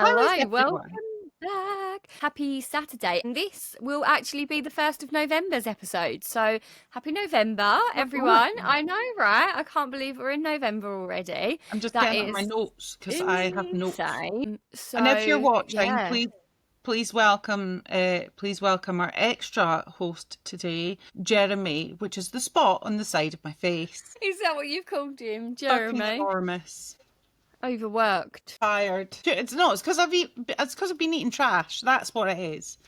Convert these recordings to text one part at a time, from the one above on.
How is Hello, welcome everyone? back. Happy Saturday. And this will actually be the 1st of November's episode. So happy November, What on everyone. earth? I know, right? I can't believe we're in November already. I'm just That getting up my is notes because I have notes. insane. And if you're So, watching, yeah. please welcome our extra host today, Jeremy, which is the spot on the side of my face. Is that what you've called him, Fucking Jeremy? enormous. Overworked. Tired. It's not. It's because I've been eating trash. That's what it is.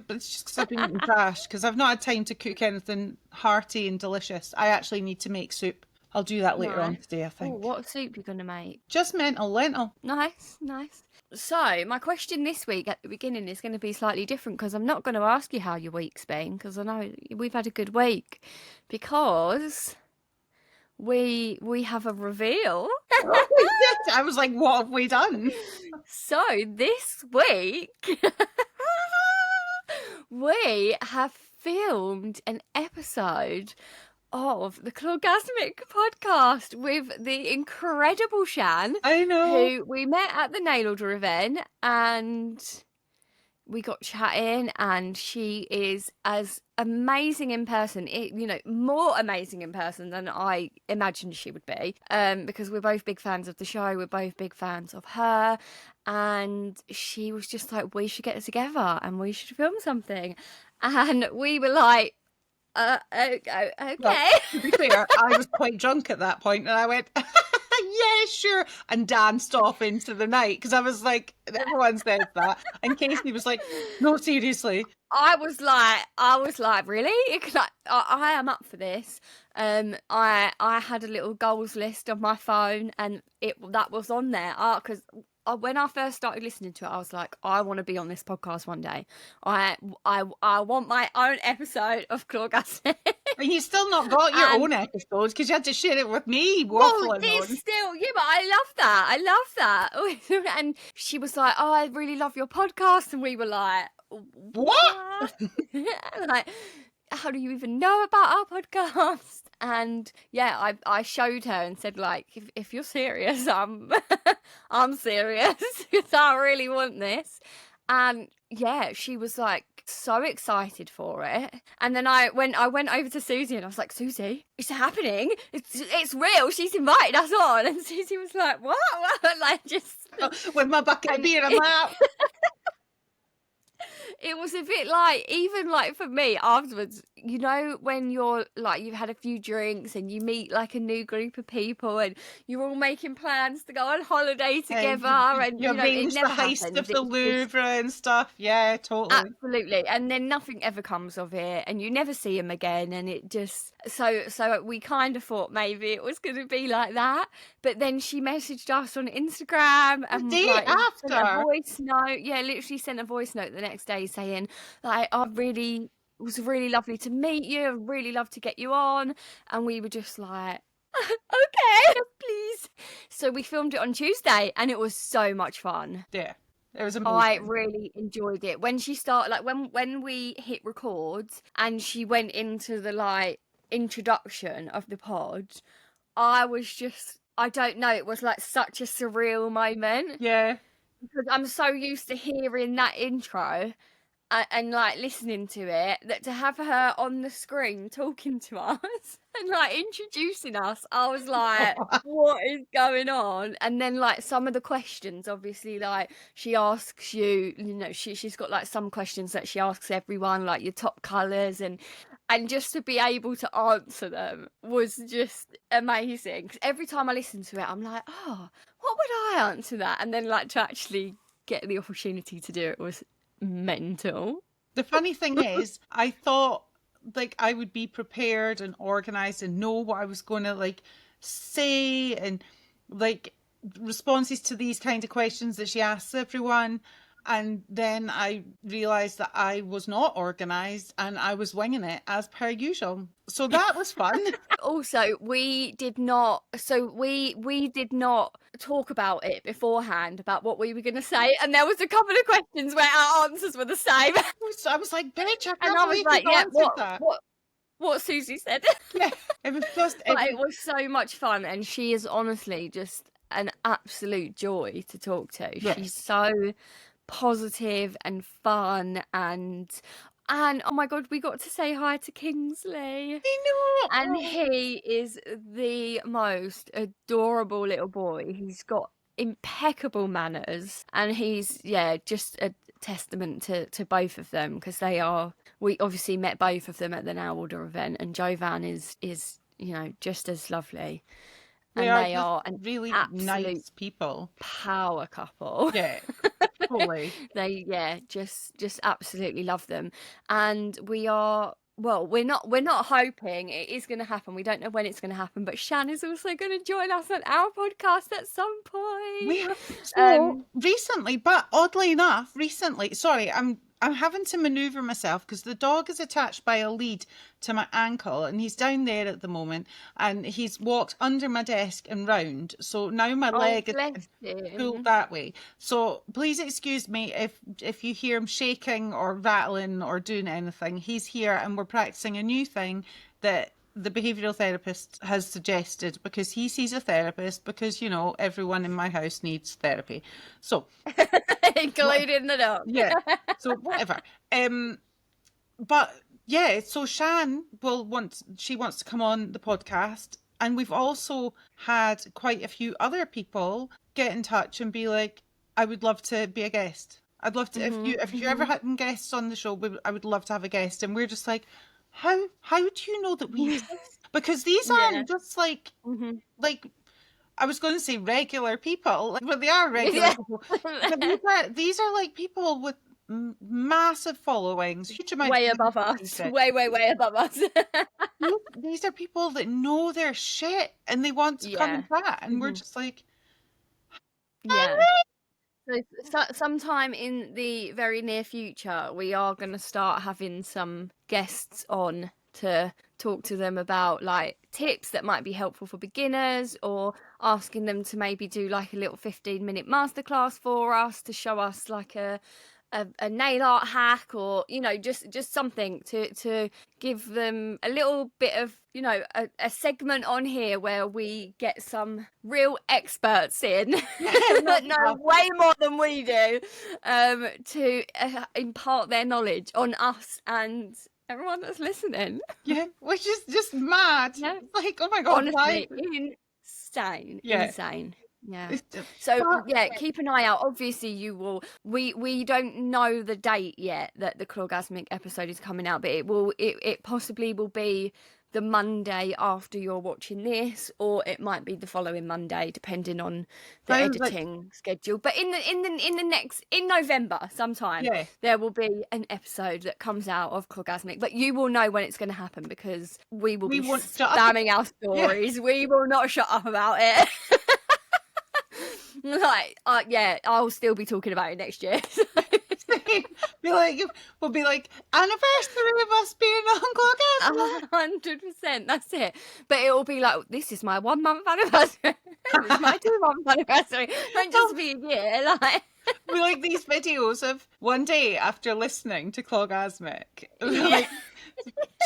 But it's just because I've been eating trash because I've not had time to cook anything hearty and delicious. I actually need to make soup. I'll do that later on Nice. today, I Oh, think. what soup you gonna make? Just lentil. Nice, nice. So, my question this week at the beginning is going to be slightly different because I'm not going to ask you how your week's been because I know we've had a good week because we have a reveal. I was like, what have we done? So, this week we have filmed an episode of the Clawgasmic podcast with the incredible Shan, I know. who we met at the nail order event and we got chatting, and she is as amazing in person, more amazing in person than I imagined she would be, because we're both big fans of the show, we're both big fans of her, and she was just like, we should get together and we should film something, and we were like, okay. Well, to be fair, I was quite drunk at that point, and I went, yeah, sure, and danced off into the night because I was like, everyone says that, and Casey was like, no, seriously. I was like, really? I am up for this. I had a little goals list on my phone, and that was on there. Because when I first started listening to it, I was like, I want to be on this podcast one day. I want my own episode of Clawgasmic. And you still not got your own episodes because you had to share it with me. Waffling it's on. still, yeah, but I love that. And she was like, oh, I really love your podcast, and we were like, what? Like, how do you even know about our podcast? And yeah, I showed her and said, like, if you're serious, I'm serious because I really want this. And yeah, she was like so excited for it. And then I went over to Susie and I was like, Susie, it's happening. It's real. She's invited us on. And Susie was like, what? Like, just with my bucket of beer in my mouth. It was a bit like, even like for me afterwards, you know, when you're like, you've had a few drinks and you meet like a new group of people and you're all making plans to go on holiday together, and you arrange it never the heist happens. of the Louvre and stuff. Yeah, totally. Absolutely. And then nothing ever comes of it and you never see him again, and it just so we kind of thought maybe it was going to be like that, but then she messaged us on Instagram and the day like after sent a voice note. Yeah, literally sent a voice note the next day saying like, it was really lovely to meet you, I'd really love to get you on. And we were just like, okay, please. So we filmed it on Tuesday and it was so much fun. Yeah, it was amazing. I really enjoyed it. When she started, like when we hit record and she went into the like introduction of the pod, I was just, I don't know, it was like such a surreal moment. Yeah. Because I'm so used to hearing that intro and like listening to it, that to have her on the screen talking to us and like introducing us, I was like, what is going on? And then like some of the questions, obviously, like she asks you, she's got like some questions that she asks everyone, like your top colours, and just to be able to answer them was just amazing. 'Cause every time I listen to it, I'm like, oh, what would I answer that? And then like to actually get the opportunity to do it was mental. The funny thing is, I thought like I would be prepared and organized and know what I was going to like say and like responses to these kind of questions that she asks everyone. And then I realised that I was not organised and I was winging it as per usual. So that was fun. Also, we did not talk about it beforehand, about what we were going to say. And there was a couple of questions where our answers were the same. So I was like, bitch, I can't and I was believe like, you yeah, answered that. what Susie said. Yeah, it was just... But it was so much fun. And she is honestly just an absolute joy to talk to. Yeah. She's so positive and fun, and oh my god, we got to say hi to Kingsley. I know. And he is the most adorable little boy. He's got impeccable manners, and he's just a testament to both of them, because we obviously met both of them at the Now Order event, and Jovan is just as lovely. They And are they just are an really absolute nice people. power couple. Yeah, totally. They just absolutely love them. And we're not hoping it is going to happen. We don't know when it's going to happen, but Shan is also going to join us on our podcast at some point. We have recently, but oddly enough, sorry, I'm having to maneuver myself because the dog is attached by a lead to my ankle, and he's down there at the moment, and he's walked under my desk and round. So now my leg is pulled that way. So please excuse me if you hear him shaking or rattling or doing anything. He's here, and we're practicing a new thing that the behavioural therapist has suggested, because he sees a therapist, because everyone in my house needs therapy. So including the dog. Yeah. So whatever. But yeah, so Shan she wants to come on the podcast, and we've also had quite a few other people get in touch and be like, I would love to be a guest. I'd love to, if you ever had guests on the show, I would love to have a guest. And we're just like, how do you know that we exist? Because these aren't just like I was going to say regular people, but they are regular people. But these are like people with massive followings, huge amount way above us, way above us. These are people that know their shit, and they want to come and chat, and we're just like, So sometime in the very near future, we are going to start having some guests on to talk to them about like tips that might be helpful for beginners, or asking them to maybe do like a little 15-minute masterclass for us to show us like a nail art hack, or just something to give them a little bit of a segment on here where we get some real experts in that know way more than we do, to impart their knowledge on us and everyone that's listening. Yeah, which is just mad. Yeah. Like, oh my god, honestly, insane. Yeah. So keep an eye out. Obviously, you will. We don't know the date yet that the Clorgasmic episode is coming out, but it possibly will be the Monday after you're watching this, or it might be the following Monday, depending on the editing schedule. But in November sometime, there will be an episode that comes out of Clorgasmic, but you will know when it's going to happen, because we will be spamming our stories. We will not shut up about it. I'll still be talking about it next year. We'll be like, anniversary of us being on Clorgasmic. 100%, that's it. But it will be like, this is my 1 month anniversary. This is my 2 month anniversary. Don't just be a year, like. We like these videos of one day after listening to Clorgasmic. Like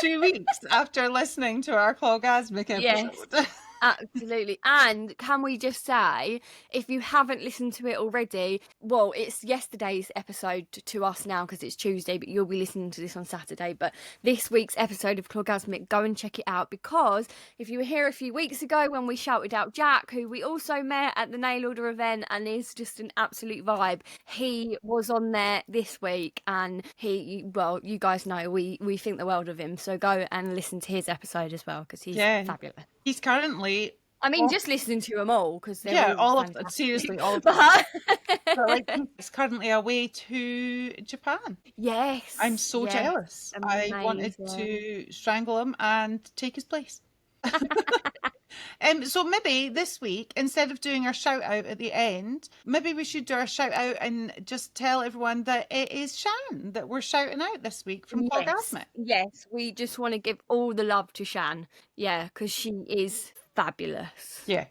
2 weeks after listening to our Clorgasmic episode. Yes. Absolutely. And can we just say, if you haven't listened to it already, well, it's yesterday's episode to us now because it's Tuesday, but you'll be listening to this on Saturday. But this week's episode of Clorgasmic, go and check it out, because if you were here a few weeks ago when we shouted out Jack, who we also met at the Nail Order event and is just an absolute vibe, he was on there this week, and you guys know we think the world of him, so go and listen to his episode as well, because he's fabulous. He's currently, just listening to them all, because all of them. Seriously, all of them. But he's currently away to Japan. Yes, I'm so jealous. Amazing. I wanted to strangle him and take his place. So maybe this week, instead of doing our shout out at the end, maybe we should do our shout out and just tell everyone that it is Shan that we're shouting out this week from Clorgasmic. Yes, we just want to give all the love to Shan. Yeah, because she is fabulous. Yeah.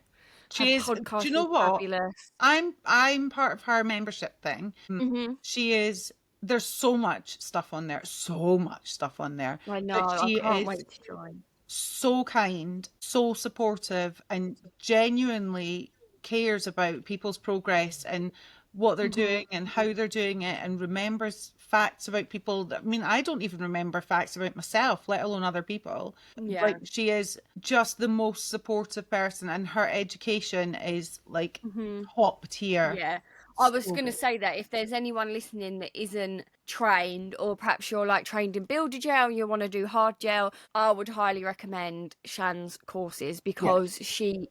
She is. Do you know what? Fabulous. I'm part of her membership thing. Mm-hmm. She is. There's so much stuff on there. I know. I can't wait to join. So kind, so supportive, and genuinely cares about people's progress and what they're Mm-hmm. doing and how they're doing it, and remembers facts about people that, I mean, I don't even remember facts about myself, let alone other people. Yeah. Like, she is just the most supportive person, and her education is like Mm-hmm. top tier. Yeah. I was So going to good. say that if there's anyone listening that isn't trained, or perhaps you're like trained in builder gel and you want to do hard gel, I would highly recommend Shan's courses, because she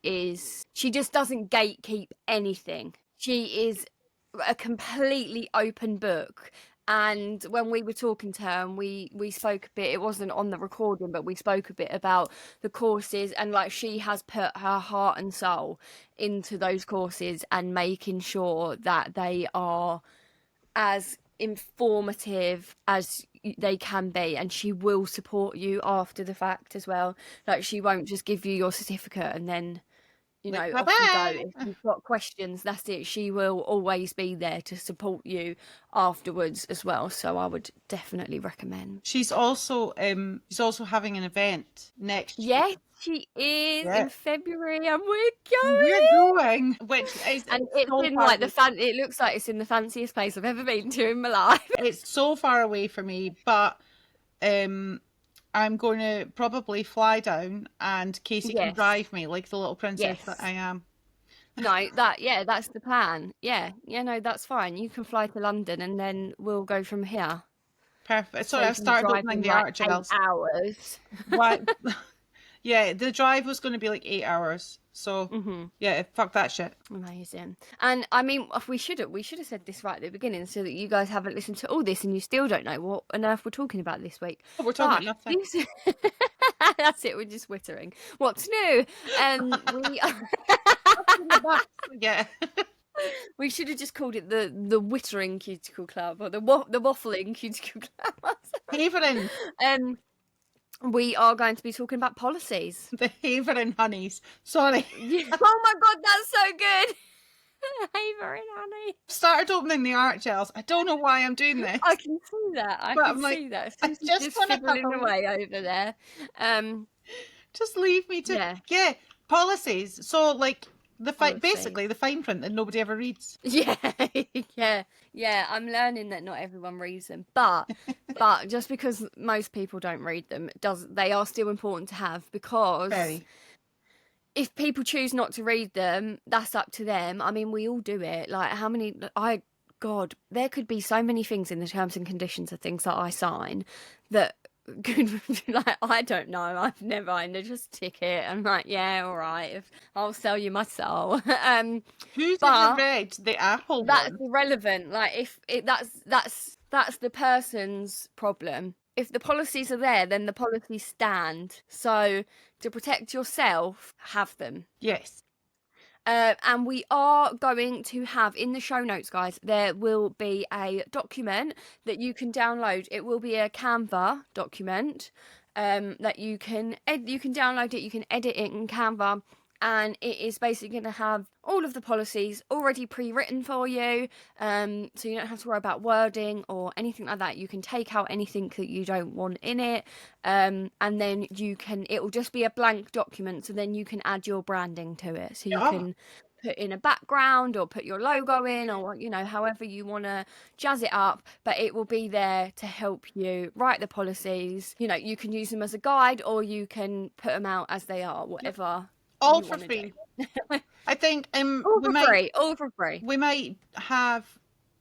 just doesn't gatekeep anything. She is a completely open book. And when we were talking to her, and we spoke a bit, it wasn't on the recording, but we spoke a bit about the courses, and like, she has put her heart and soul into those courses and making sure that they are as informative as they can be, and she will support you after the fact as well. Like, she won't just give you your certificate and then, you know, Like, off you go. bye-bye. If you've got questions, that's it. She will always be there to support you afterwards as well. So I would definitely recommend. She's also having an event next year. Yes, she is Yeah. in February, and we're And going. we're going, which is And it's so in far like away. it looks like it's in the fanciest place I've ever been to in my life. It's so far away for me, but I'm going to probably fly down, and Casey can Yes. drive me like the little princess that Yes. I am. No, that's the plan. Yeah, no, that's fine. You can fly to London and then we'll go from here. Perfect. Sorry, I've Saving started driving opening the like art 8 gels. hours. Why? Yeah, the drive was going to be like 8 hours. So yeah, fuck that shit. Amazing. And I mean, we should have said this right at the beginning, so that you guys haven't listened to all this and you still don't know what on earth we're talking about this week. We're talking about nothing. That's it. We're just wittering. What's new? We Yeah. we should have just called it the Wittering Cuticle Club, or the Waffling Cuticle Club. Havering. We are going to be talking about policies. The Havering honeys. Sorry. Oh my god, that's so good. Havering honey. Started opening the art gels. I don't know why I'm doing this. I can see that. I But can I'm like, see that. I Susan's just wanna fiddling have a- away over there. Just leave me to Yeah. policies. So like Policy. basically the fine print that nobody ever reads. Yeah. I'm learning that not everyone reads them, but just because most people don't read them, they are still important to have, because Very. if people choose not to read them, that's up to them. I mean, we all do it. Like, God, there could be so many things in the terms and conditions of things that I sign that could, like, I don't know. I just tick it. I'm like, yeah, all right. I'll sell you my soul. Who's but ever read the Apple that's one? irrelevant. Like, that's the person's problem. If the policies are there, then the policies stand. So to protect yourself, have them. Yes. And we are going to have in the show notes, guys, there will be a document that you can download. It will be a Canva document that you can download it. You can edit it in Canva, and it is basically going to have all of the policies already pre-written for you, so you don't have to worry about wording or anything like that. You can take out anything that you don't want in it, and then it will just be a blank document, so then you can add your branding to it. So you can put in a background or put your logo in, or however you want to jazz it up, but it will be there to help you write the policies. You can use them as a guide, or you can put them out as they are, whatever. All for free. I think all for free. We might have,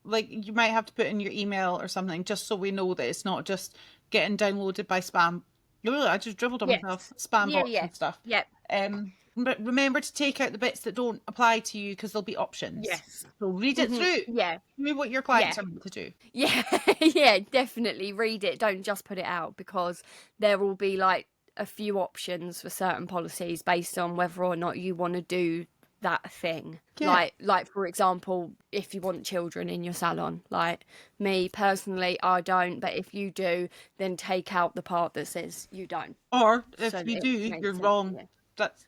like, you might have to put in your email or something, just so we know that it's not just getting downloaded by spam. I just dribbled on myself. Spam bots and stuff. Yep. But remember to take out the bits that don't apply to you, because there'll be options. Yes. So read it through. Yeah. Do what your clients are meant to do. Yeah, definitely read it. Don't just put it out, because there will be like a few options for certain policies based on whether or not you want to do that thing. Like for example, if you want children in your salon. Like me personally, I don't, but if you do, then take out the part that says you don't. Or if you do, you're wrong. That's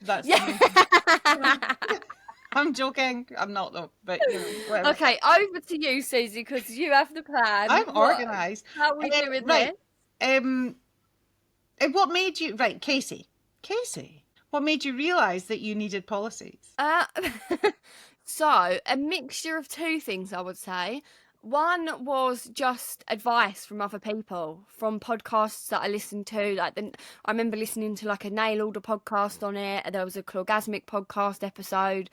I'm joking. I'm not though, but whatever. Okay, over to you, Susie, because you have the plan. I'm organised. How are we doing right. this? What made you Casey? What made you realise that you needed policies? So, a mixture of two things, I would say. One was just advice from other people, from podcasts that I listened to. I remember listening to like a nail order podcast on it. There was a Clorgasmic podcast episode.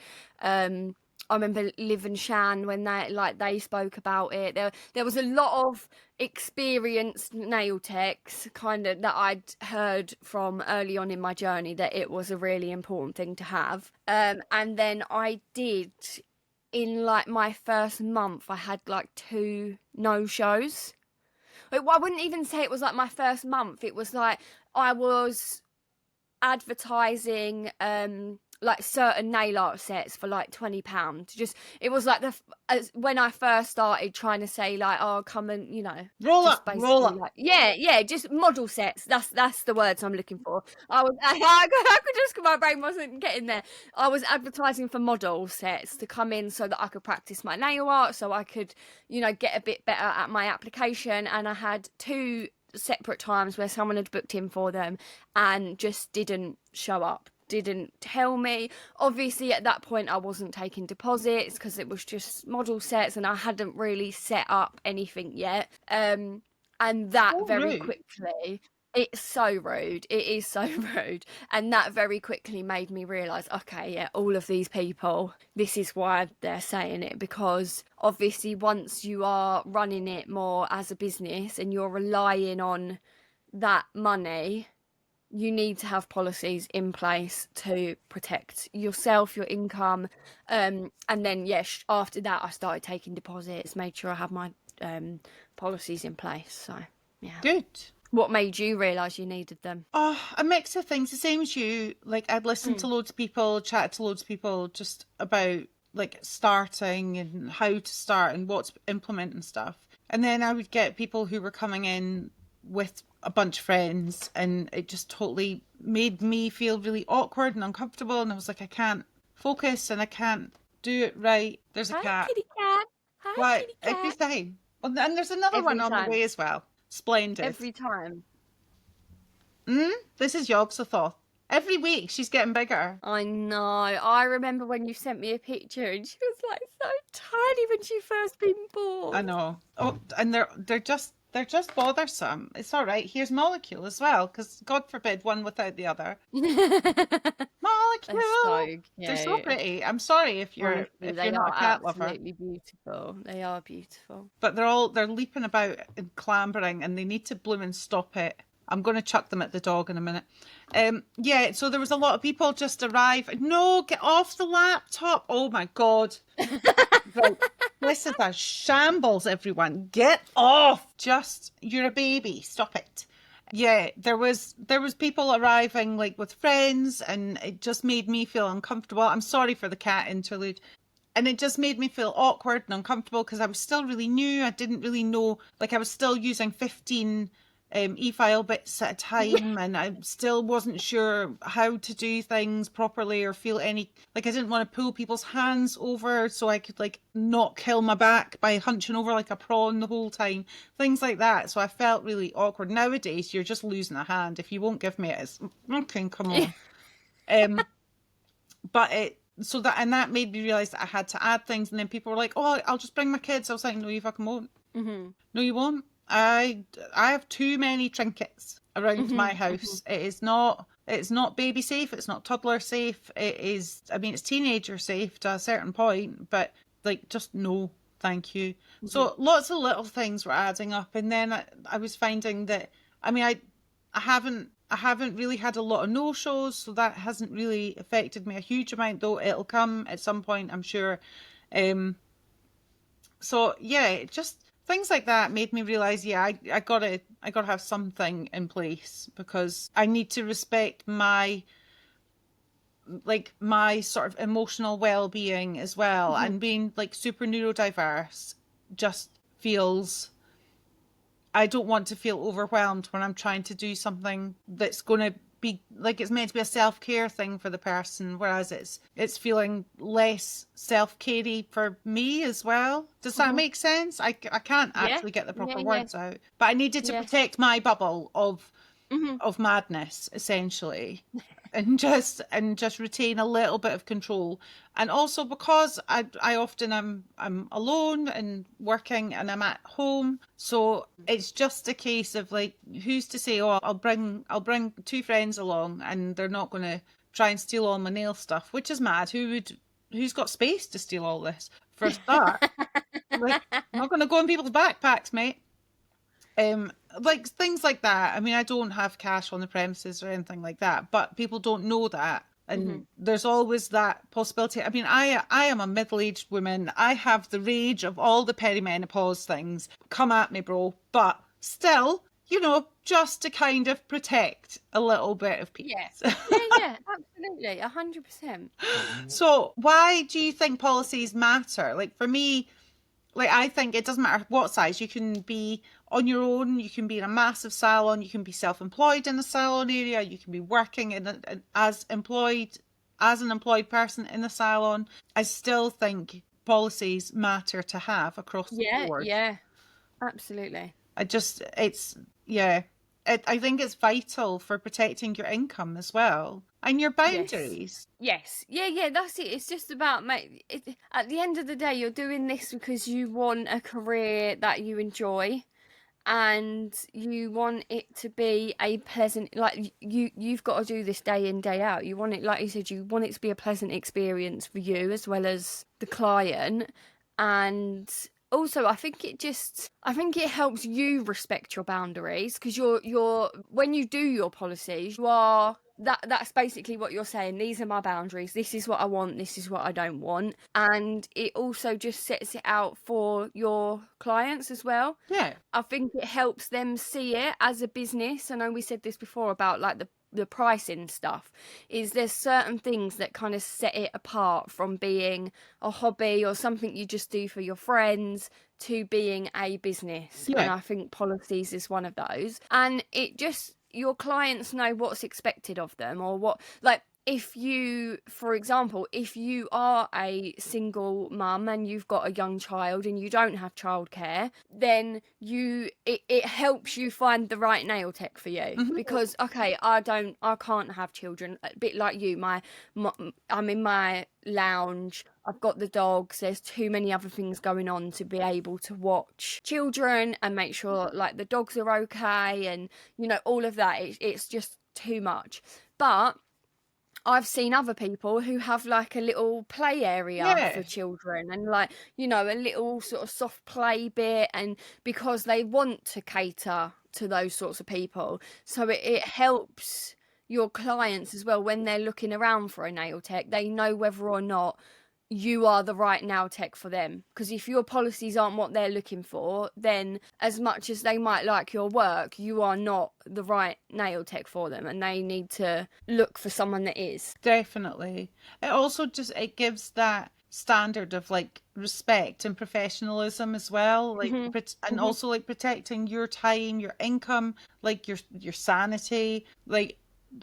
I remember Liv and Shan when they spoke about it. There was a lot of experienced nail techs kind of that I'd heard from early on in my journey that it was a really important thing to have. And then I did, in like my first month, I had like 2 no-shows. I wouldn't even say it was like my first month. It was like I was advertising like certain nail art sets for like £20. Just it was like when I first started trying to say like, oh, come and Roll just up, basically roll up. like just model sets. That's the words I'm looking for. I could just, my brain wasn't getting there. I was advertising for model sets to come in so that I could practice my nail art, so I could get a bit better at my application. And I had 2 separate times where someone had booked in for them and just didn't show up, didn't tell me. Obviously at that point I wasn't taking deposits because it was just model sets and I hadn't really set up anything yet. And that So very rude. quickly, it's so rude. It is so rude. And that very quickly made me realise, okay, yeah, all of these people, this is why they're saying it, because obviously once you are running it more as a business and you're relying on that money, you need to have policies in place to protect yourself, your income. And then, after that, I started taking deposits, made sure I had my policies in place. So, yeah. Good. What made you realise you needed them? Oh, a mix of things. The same as you. Like, I'd listened to loads of people, chatted to loads of people just about like starting and how to start and what to implement and stuff. And then I would get people who were coming in with a bunch of friends, and it just totally made me feel really awkward and uncomfortable. And I was like, I can't focus and I can't do it right. There's a Hi, cat. kitty cat. Hi, Why? kitty Every cat. time. And there's another Every one on time. the way as well. Splendid. Every time. This is Yogg-Sothoth. Every week she's getting bigger. I know. I remember when you sent me a picture and she was like so tiny when she first been born. I know. Oh, and they're just bothersome. It's all right. Here's Molecule as well, because God forbid one without the other. Molecule. They're so pretty. I'm sorry if you're not a cat lover. Absolutely beautiful. They are beautiful. But they're leaping about and clambering, and they need to bloom and stop it. I'm going to chuck them at the dog in a minute. So there was a lot of people just arrive. No, get off the laptop. Oh my God. Right. This is a shambles, everyone. Get off. You're a baby. Stop it. Yeah, there was people arriving like with friends, and it just made me feel uncomfortable. I'm sorry for the cat interlude. And it just made me feel awkward and uncomfortable because I was still really new. I didn't really know, like I was still using 15 e-file bits at a time, and I still wasn't sure how to do things properly or feel any, like I didn't want to pull people's hands over so I could like not kill my back by hunching over like a prawn the whole time, things like that. So I felt really awkward. Nowadays you're just losing a hand if you won't give me it. It's okay, come on. But that made me realize that I had to add things, and then people were like, oh, I'll just bring my kids. I was like, no, you fucking won't. Mm-hmm. No, you won't. I have too many trinkets around my house. It's not baby safe. It's not toddler safe. It is, I mean, it's teenager safe to a certain point, but like, just no, thank you. So lots of little things were adding up. And then I was finding that, I mean, I haven't really had a lot of no-shows, so that hasn't really affected me a huge amount, though it'll come at some point, I'm sure. So yeah, just things like that made me realize, yeah, I gotta have something in place, because I need to respect my sort of emotional well-being as well. And being like super neurodiverse just feels, I don't want to feel overwhelmed when I'm trying to do something that's going to be like, it's meant to be a self-care thing for the person, whereas it's feeling less self-carey for me as well. Does that make sense? I can't actually get the proper words out, but I needed to protect my bubble of madness, essentially. and just retain a little bit of control. And also because I often I'm alone and working and I'm at home, so it's just a case of like, who's to say, oh, I'll bring two friends along and they're not going to try and steal all my nail stuff, which is mad. Who's got space to steal all this? For a start, like, I'm not going to go in people's backpacks, mate. Like things like that. I mean, I don't have cash on the premises or anything like that, but people don't know that. And there's always that possibility. I mean, I am a middle-aged woman. I have the rage of all the perimenopause things. Come at me, bro. But still, just to kind of protect a little bit of peace. Yeah, absolutely, 100%. So why do you think policies matter? Like for me, like I think it doesn't matter what size. You can be on your own, you can be in a massive salon, you can be self-employed in the salon area, you can be working as an employed person in the salon. I still think policies matter to have across the board. Yeah, absolutely. I think it's vital for protecting your income as well and your boundaries. Yes. Yeah, that's it. It's just about, at the end of the day, you're doing this because you want a career that you enjoy and you want it to be a pleasant, like you've got to do this day in, day out. You want it, like you said, you want it to be a pleasant experience for you as well as the client. And also, I think it helps you respect your boundaries, because you're when you do your policies, that's basically what you're saying. These are my boundaries. This is what I want. This is what I don't want. And it also just sets it out for your clients as well. Yeah. I think it helps them see it as a business. I know we said this before about like the pricing stuff, is there's certain things that kind of set it apart from being a hobby or something you just do for your friends to being a business. Yeah. And I think policies is one of those. And it just, your clients know what's expected of them, or what, like, if you, for example, if you are a single mum and you've got a young child and you don't have childcare, then it helps you find the right nail tech for you. Because okay, I can't have children. A bit like you, I'm in my lounge, I've got the dogs, there's too many other things going on to be able to watch children and make sure like the dogs are okay, and all of that. It's just too much. But I've seen other people who have like a little play area for children, and like, a little sort of soft play bit, and because they want to cater to those sorts of people. So it helps your clients as well when they're looking around for a nail tech. They know whether or not you are the right nail tech for them, because if your policies aren't what they're looking for, then as much as they might like your work, you are not the right nail tech for them, and they need to look for someone that is. Definitely. It also it gives that standard of like respect and professionalism as well, like and also like protecting your time, your income, like your sanity, like,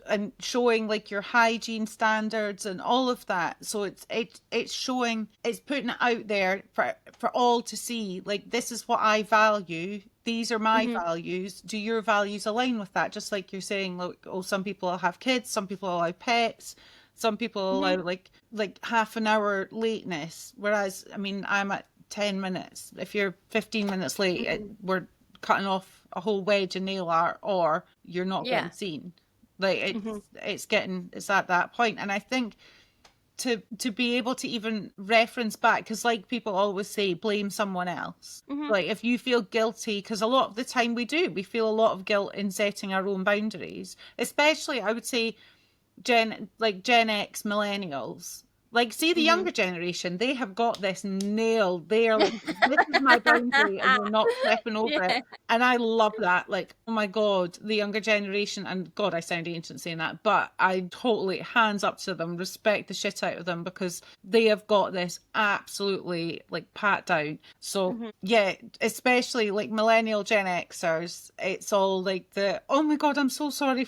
and showing like your hygiene standards and all of that. So it's showing, it's putting it out there for all to see, like, this is what I value, these are my values, do your values align with that? Just like you're saying, like, oh, some people have kids, some people allow pets, some people allow like half an hour lateness, whereas I mean, I'm at 10 minutes. If you're 15 minutes late, we're cutting off a whole wedge of nail art, or you're not getting seen. Like it's at that point. And I think to be able to even reference back, because like people always say, blame someone else. Like if you feel guilty, because a lot of the time we feel a lot of guilt in setting our own boundaries, especially I would say Gen X millennials. Like, see the younger generation, they have got this nailed. They're like, this is my boundary, and they're not stepping over it. And I love that. Like, oh my God, the younger generation, and God, I sound ancient saying that, but I totally, hands up to them, respect the shit out of them, because they have got this absolutely, like, pat down. So, yeah, especially, like, millennial Gen Xers, it's all like oh my God, I'm so sorry,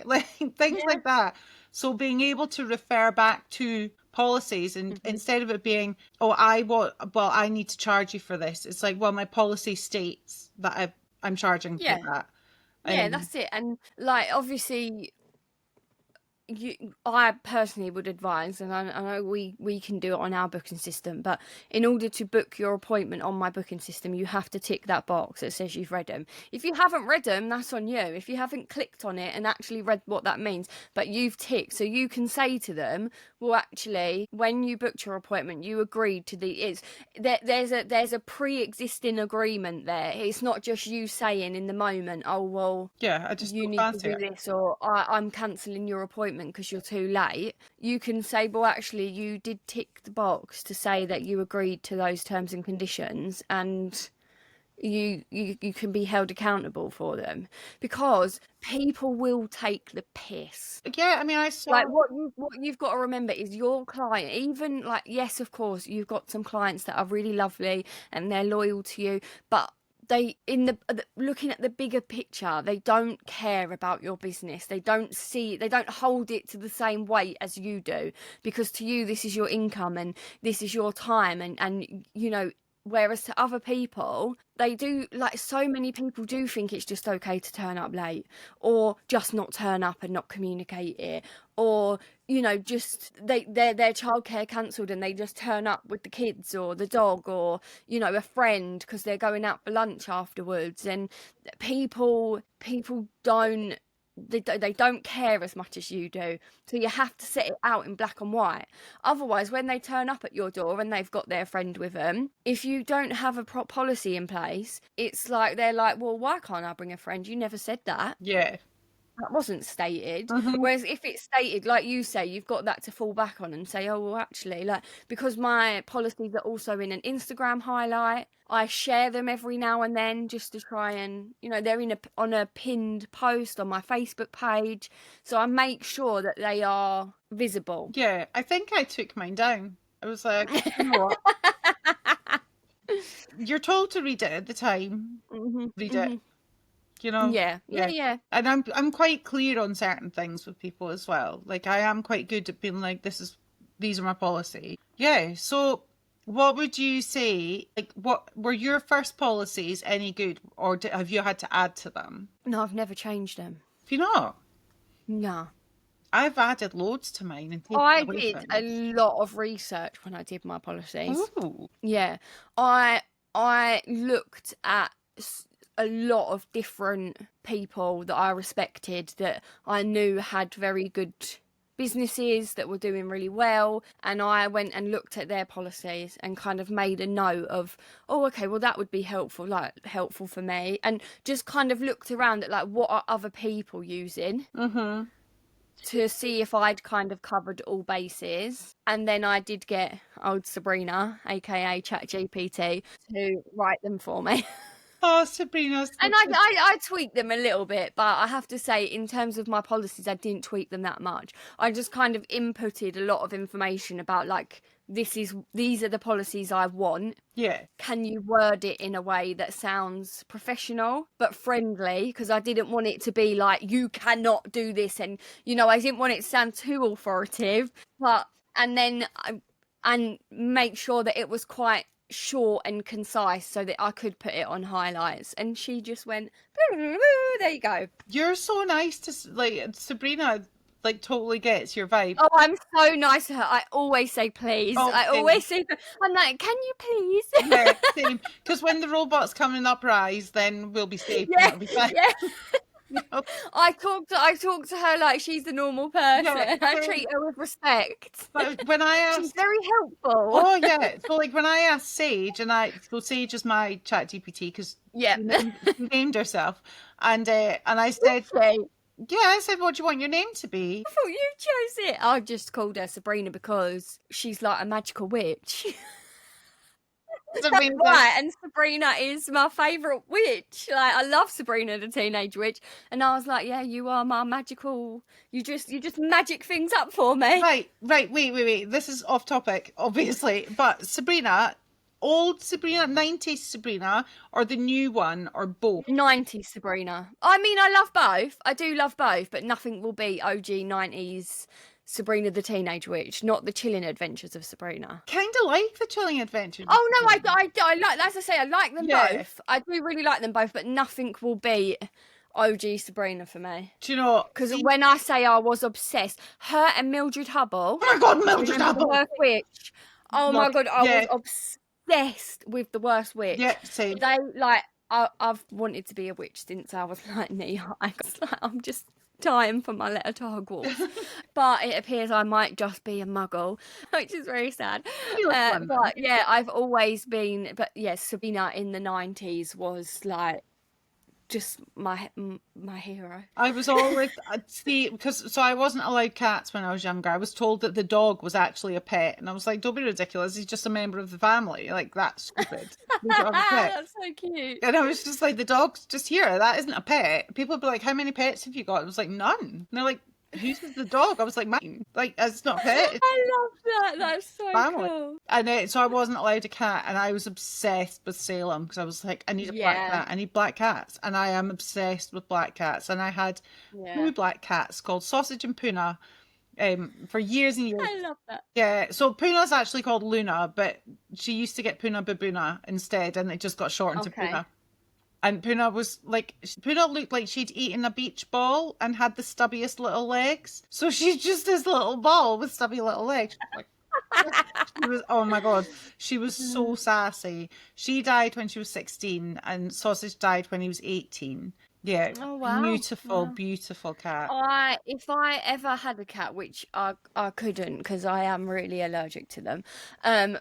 like, things like that. So being able to refer back to policies, and instead of it being, oh, I need to charge you for this, it's like, well, my policy states that I'm charging for that. Yeah, that's it. And like, obviously, I personally would advise, and I know we can do it on our booking system, but in order to book your appointment on my booking system, you have to tick that box that says you've read them. If you haven't read them, that's on you. If you haven't clicked on it and actually read what that means, but you've ticked, so you can say to them, well, actually, when you booked your appointment, you agreed to there's a pre-existing agreement there. It's not just you saying in the moment, oh, well, Yeah, I just you go need to faster. do this, or I'm cancelling your appointment because you're too late. You can say, well, actually, you did tick the box to say that you agreed to those terms and conditions, and you can be held accountable for them, because people will take the piss. Yeah, I mean, I saw. Like, what you've got to remember is your client, even like, yes, of course, you've got some clients that are really lovely and they're loyal to you, but they, looking at the bigger picture, they don't care about your business. They don't hold it to the same weight as you do, because to you, this is your income and this is your time, and you know, whereas to other people, they do, like, so many people do think it's just okay to turn up late, or just not turn up and not communicate it, or, you know, just their childcare cancelled and they just turn up with the kids or the dog or, you know, a friend because they're going out for lunch afterwards. And people don't, they don't care as much as you do. So you have to set it out in black and white. Otherwise, when they turn up at your door and they've got their friend with them, if you don't have a policy in place, it's like they're like, well, why can't I bring a friend? You never said that. Yeah. That wasn't stated. Mhm. Whereas if it's stated, like you say, you've got that to fall back on and say, oh, well, actually, like, because my policies are also in an Instagram highlight, I share them every now and then just to try and, you know, they're on a pinned post on my Facebook page. So I make sure that they are visible. Yeah, I think I took mine down. I was like, you know what? You're told to read it at the time. Read it. You know? Yeah. And I'm quite clear on certain things with people as well. Like, I am quite good at being like, these are my policy. Yeah. So what would you say, like, what were your first policies any good, or have you had to add to them? No, I've never changed them. Have you not? No. I've added loads to mine and taken I away did things. a lot of research when I did my policies. Ooh. Yeah, I looked at a lot of different people that I respected, that I knew had very good businesses that were doing really well, and I went and looked at their policies and kind of made a note of, oh, okay, well, that would be helpful for me, and just kind of looked around at, like, what are other people using to see if I'd kind of covered all bases. And then I did get old Sabrina, aka ChatGPT, to write them for me. Oh, Sabrina. And I tweaked them a little bit, but I have to say, in terms of my policies, I didn't tweak them that much. I just kind of inputted a lot of information about, like, these are the policies I want. Yeah. Can you word it in a way that sounds professional but friendly? Because I didn't want it to be like, you cannot do this, and, you know, I didn't want it to sound too authoritative. And make sure that it was quite short and concise so that I could put it on highlights. And she just went, there you go. You're so nice to, like, Sabrina, like, totally gets your vibe. Oh, I'm so nice to her. I always say please. Oh, I always say, I'm like, can you please? Yeah, same. Because when the robots come and uprise, then we'll be safe. Yeah, It'll be fine. yeah. You know? I talk to her like she's a normal person. Yeah, I same. treat her with respect. But when I asked, She's very helpful. oh yeah, so like when I asked Sage, so Sage is my chat GPT because Yeah. she named herself, and I said, Okay. yeah, I said, what do you want your name to be? I thought you chose it. I just called her Sabrina because she's like a magical witch. Sabrina. Right, and Sabrina is my favourite witch. Like, I love Sabrina the Teenage Witch, and I was like, yeah, you are my magical. You just magic things up for me. Right, wait. This is off topic, obviously, but Sabrina, old Sabrina, 90s Sabrina, or the new one, or both? 90s Sabrina. I mean, I love both. I do love both, but nothing will beat OG 90s Sabrina the Teenage Witch, not the Chilling Adventures of Sabrina. Kind of like the Chilling Adventures. Oh no, I like, as I say, I like them Yeah. both. I do really like them both, but nothing will beat OG Sabrina for me. Do you know? Because See- when I say I was obsessed, her and Mildred Hubble. oh my God, Do you Mildred remember Hubble. the Worst Witch? Oh Love my it. God, I was Yeah. obsessed with the Worst Witch. Yeah, same. They like I've wanted to be a witch since I was like knee high. I'm just dying for my letter to Hogwarts. But it appears I might just be a muggle, which is very sad. You look fun, though. But yeah, I've always been. But yeah, Sabina in the 90s was like just my hero. I was always see because so I wasn't allowed cats when I was younger. I was told that the dog was actually a pet, and I was like, "Don't be ridiculous! He's just a member of the family. Like that's stupid. We don't have a pet." That's so cute. And I was just like, "The dog's just here. That isn't a pet." People would be like, "How many pets have you got?" I was like, "None." And they're like, "Whose is the dog?" I was like, "Mine." Like it's not a pet. It's I love that. That's so family. cool. And so I wasn't allowed a cat, and I was obsessed with Salem because I was like, I need a black Yeah. cat. I need black cats, and I am obsessed with black cats. And I had Yeah. 2 black cats called Sausage and Puna, for years and years. I love that. Yeah, so Puna's actually called Luna, but she used to get Puna Babuna instead, and it just got shortened to Okay. Puna. And Puna was like, Puna looked like she'd eaten a beach ball and had the stubbiest little legs. So she's just this little ball with stubby little legs. Like, she was, oh my God, she was so sassy. She died when she was 16, and Sausage died when he was 18. Yeah, Oh, wow. beautiful, Wow. beautiful cat. If I ever had a cat, which I couldn't because I am really allergic to them,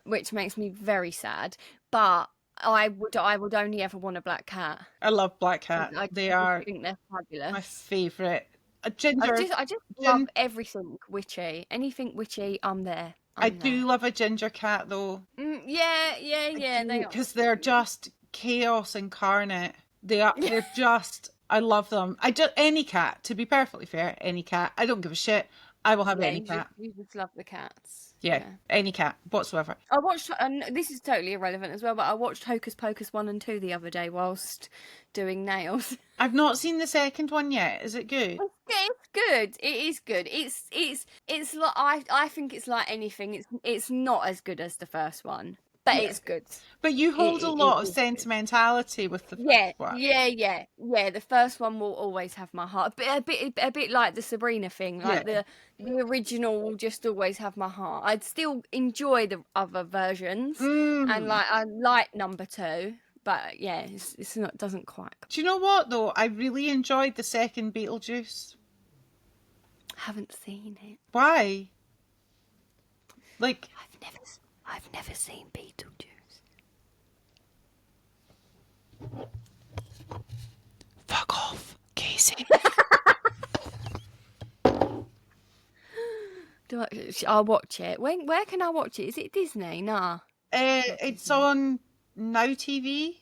which makes me very sad. But I would only ever want a black cat. I love black cat. I They just are think they're fabulous. my favourite. A ginger. I just love everything witchy. Anything witchy, I'm there. I do love a ginger cat though. Yeah. They are. Because they're just chaos incarnate. They're just, I love them. Any cat, to be perfectly fair, any cat. I don't give a shit. I will have any cat. You just love the cats. Yeah, any cat whatsoever. I watched, and this is totally irrelevant as well, but I watched Hocus Pocus 1 and 2 the other day whilst doing nails. I've not seen the second one yet. Is it good? It's good. It is good. It's like I think it's like anything. It's not as good as the first one, but it's good. But you hold a lot of is good. sentimentality with the first one. Yeah. The first one will always have my heart. A bit like the Sabrina thing. Like the original will just always have my heart. I'd still enjoy the other versions, and like I like number 2. But yeah, it's not, doesn't quite. Do you know what though? I really enjoyed the second Beetlejuice. Haven't seen it. Why? Like I've never seen Beetlejuice. fuck off, Casey. I'll watch it. Where can I watch it? Is it Disney? Nah. It's on Now TV.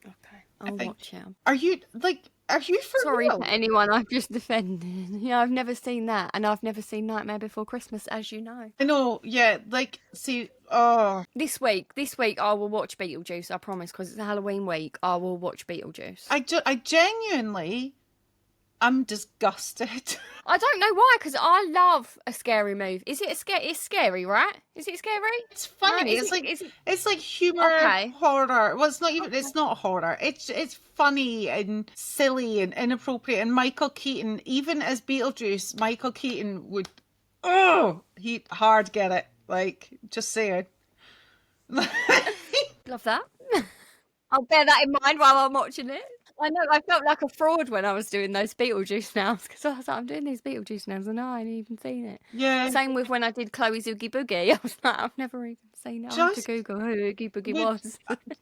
Okay, I'll watch it. Are you for Sorry real? for anyone I've just offended. Yeah, I've never seen that, and I've never seen Nightmare Before Christmas, as you know. I know, yeah, like, see, oh. This week I will watch Beetlejuice, I promise, because it's Halloween week. I will watch Beetlejuice. I genuinely, I'm disgusted. I don't know why, because I love a scary movie. Is it it's scary, right? Is it scary? It's funny. No, It's like humor, Okay. horror. Well, it's not even. It's not horror. It's funny and silly and inappropriate. And Michael Keaton, even as Beetlejuice, Michael Keaton would, he'd hard get it. Like, just saying. Love that. I'll bear that in mind while I'm watching it. I know, I felt like a fraud when I was doing those Beetlejuice nails, because I was like, I'm doing these Beetlejuice nails and I hadn't even seen it. Yeah. Same with when I did Chloe's Oogie Boogie. I was like, I've never even seen it. I had to Just- Google who Oogie Boogie was.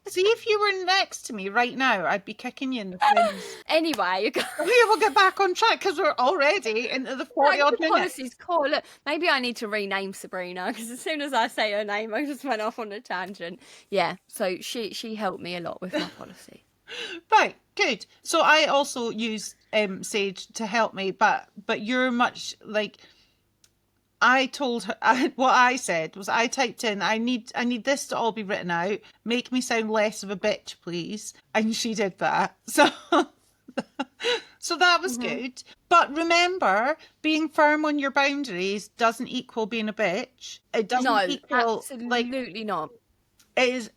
See, if you were next to me right now, I'd be kicking you in the face. Anyway, you guys. We will get back on track because we're already into the 40 odd minutes. Policy's cool. Look, maybe I need to rename Sabrina, because as soon as I say her name, I just went off on a tangent. Yeah, so she helped me a lot with my policy. Right, good. So I also use Sage to help me, but you're much like, I told her what I said was, I typed in, I need this to all be written out. Make me sound less of a bitch, please. And she did that. So so that was good. But remember, being firm on your boundaries doesn't equal being a bitch. It doesn't No, equal absolutely like not. it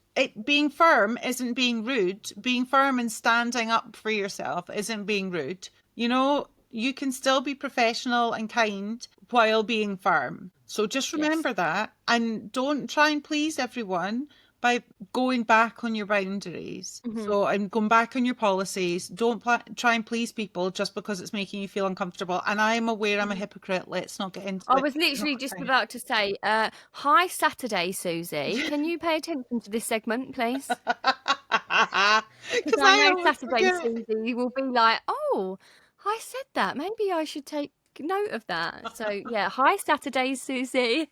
being firm isn't being rude. Being firm and standing up for yourself isn't being rude. You know, you can still be professional and kind while being firm. So just Yes. remember that, and don't try and please everyone by going back on your boundaries. So I'm going back on your policies. Don't try and please people just because it's making you feel uncomfortable. And I'm aware I'm a hypocrite. Let's not get into I it. was literally just about to say, hi, Saturday, Susie. Can you pay attention to this segment, please? Because Because I I know always Saturday, forget. Susie will be like, oh, I said that. Maybe I should take note of that. So, yeah, hi, Saturday, Susie.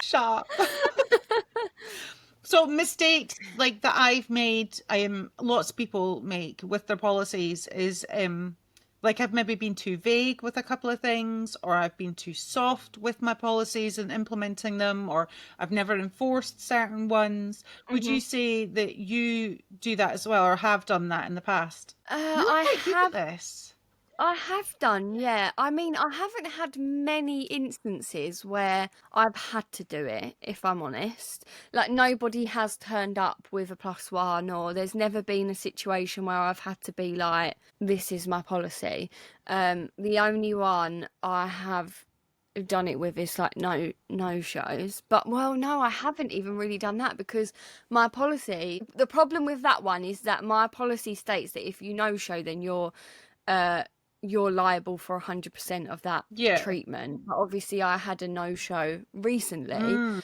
Shut up. So mistakes like that I've made, lots of people make with their policies is like I've maybe been too vague with a couple of things, or I've been too soft with my policies and implementing them, or I've never enforced certain ones. Would you say that you do that as well, or have done that in the past? You're quite good at this. I have done, yeah. I mean, I haven't had many instances where I've had to do it, if I'm honest. Like, nobody has turned up with a +1, or there's never been a situation where I've had to be like, this is my policy. The only one I have done it with is like no shows. But well, no, I haven't even really done that, because my policy, the problem with that one is that my policy states that if you no show, then you're liable for 100% of that treatment. But obviously I had a no-show recently,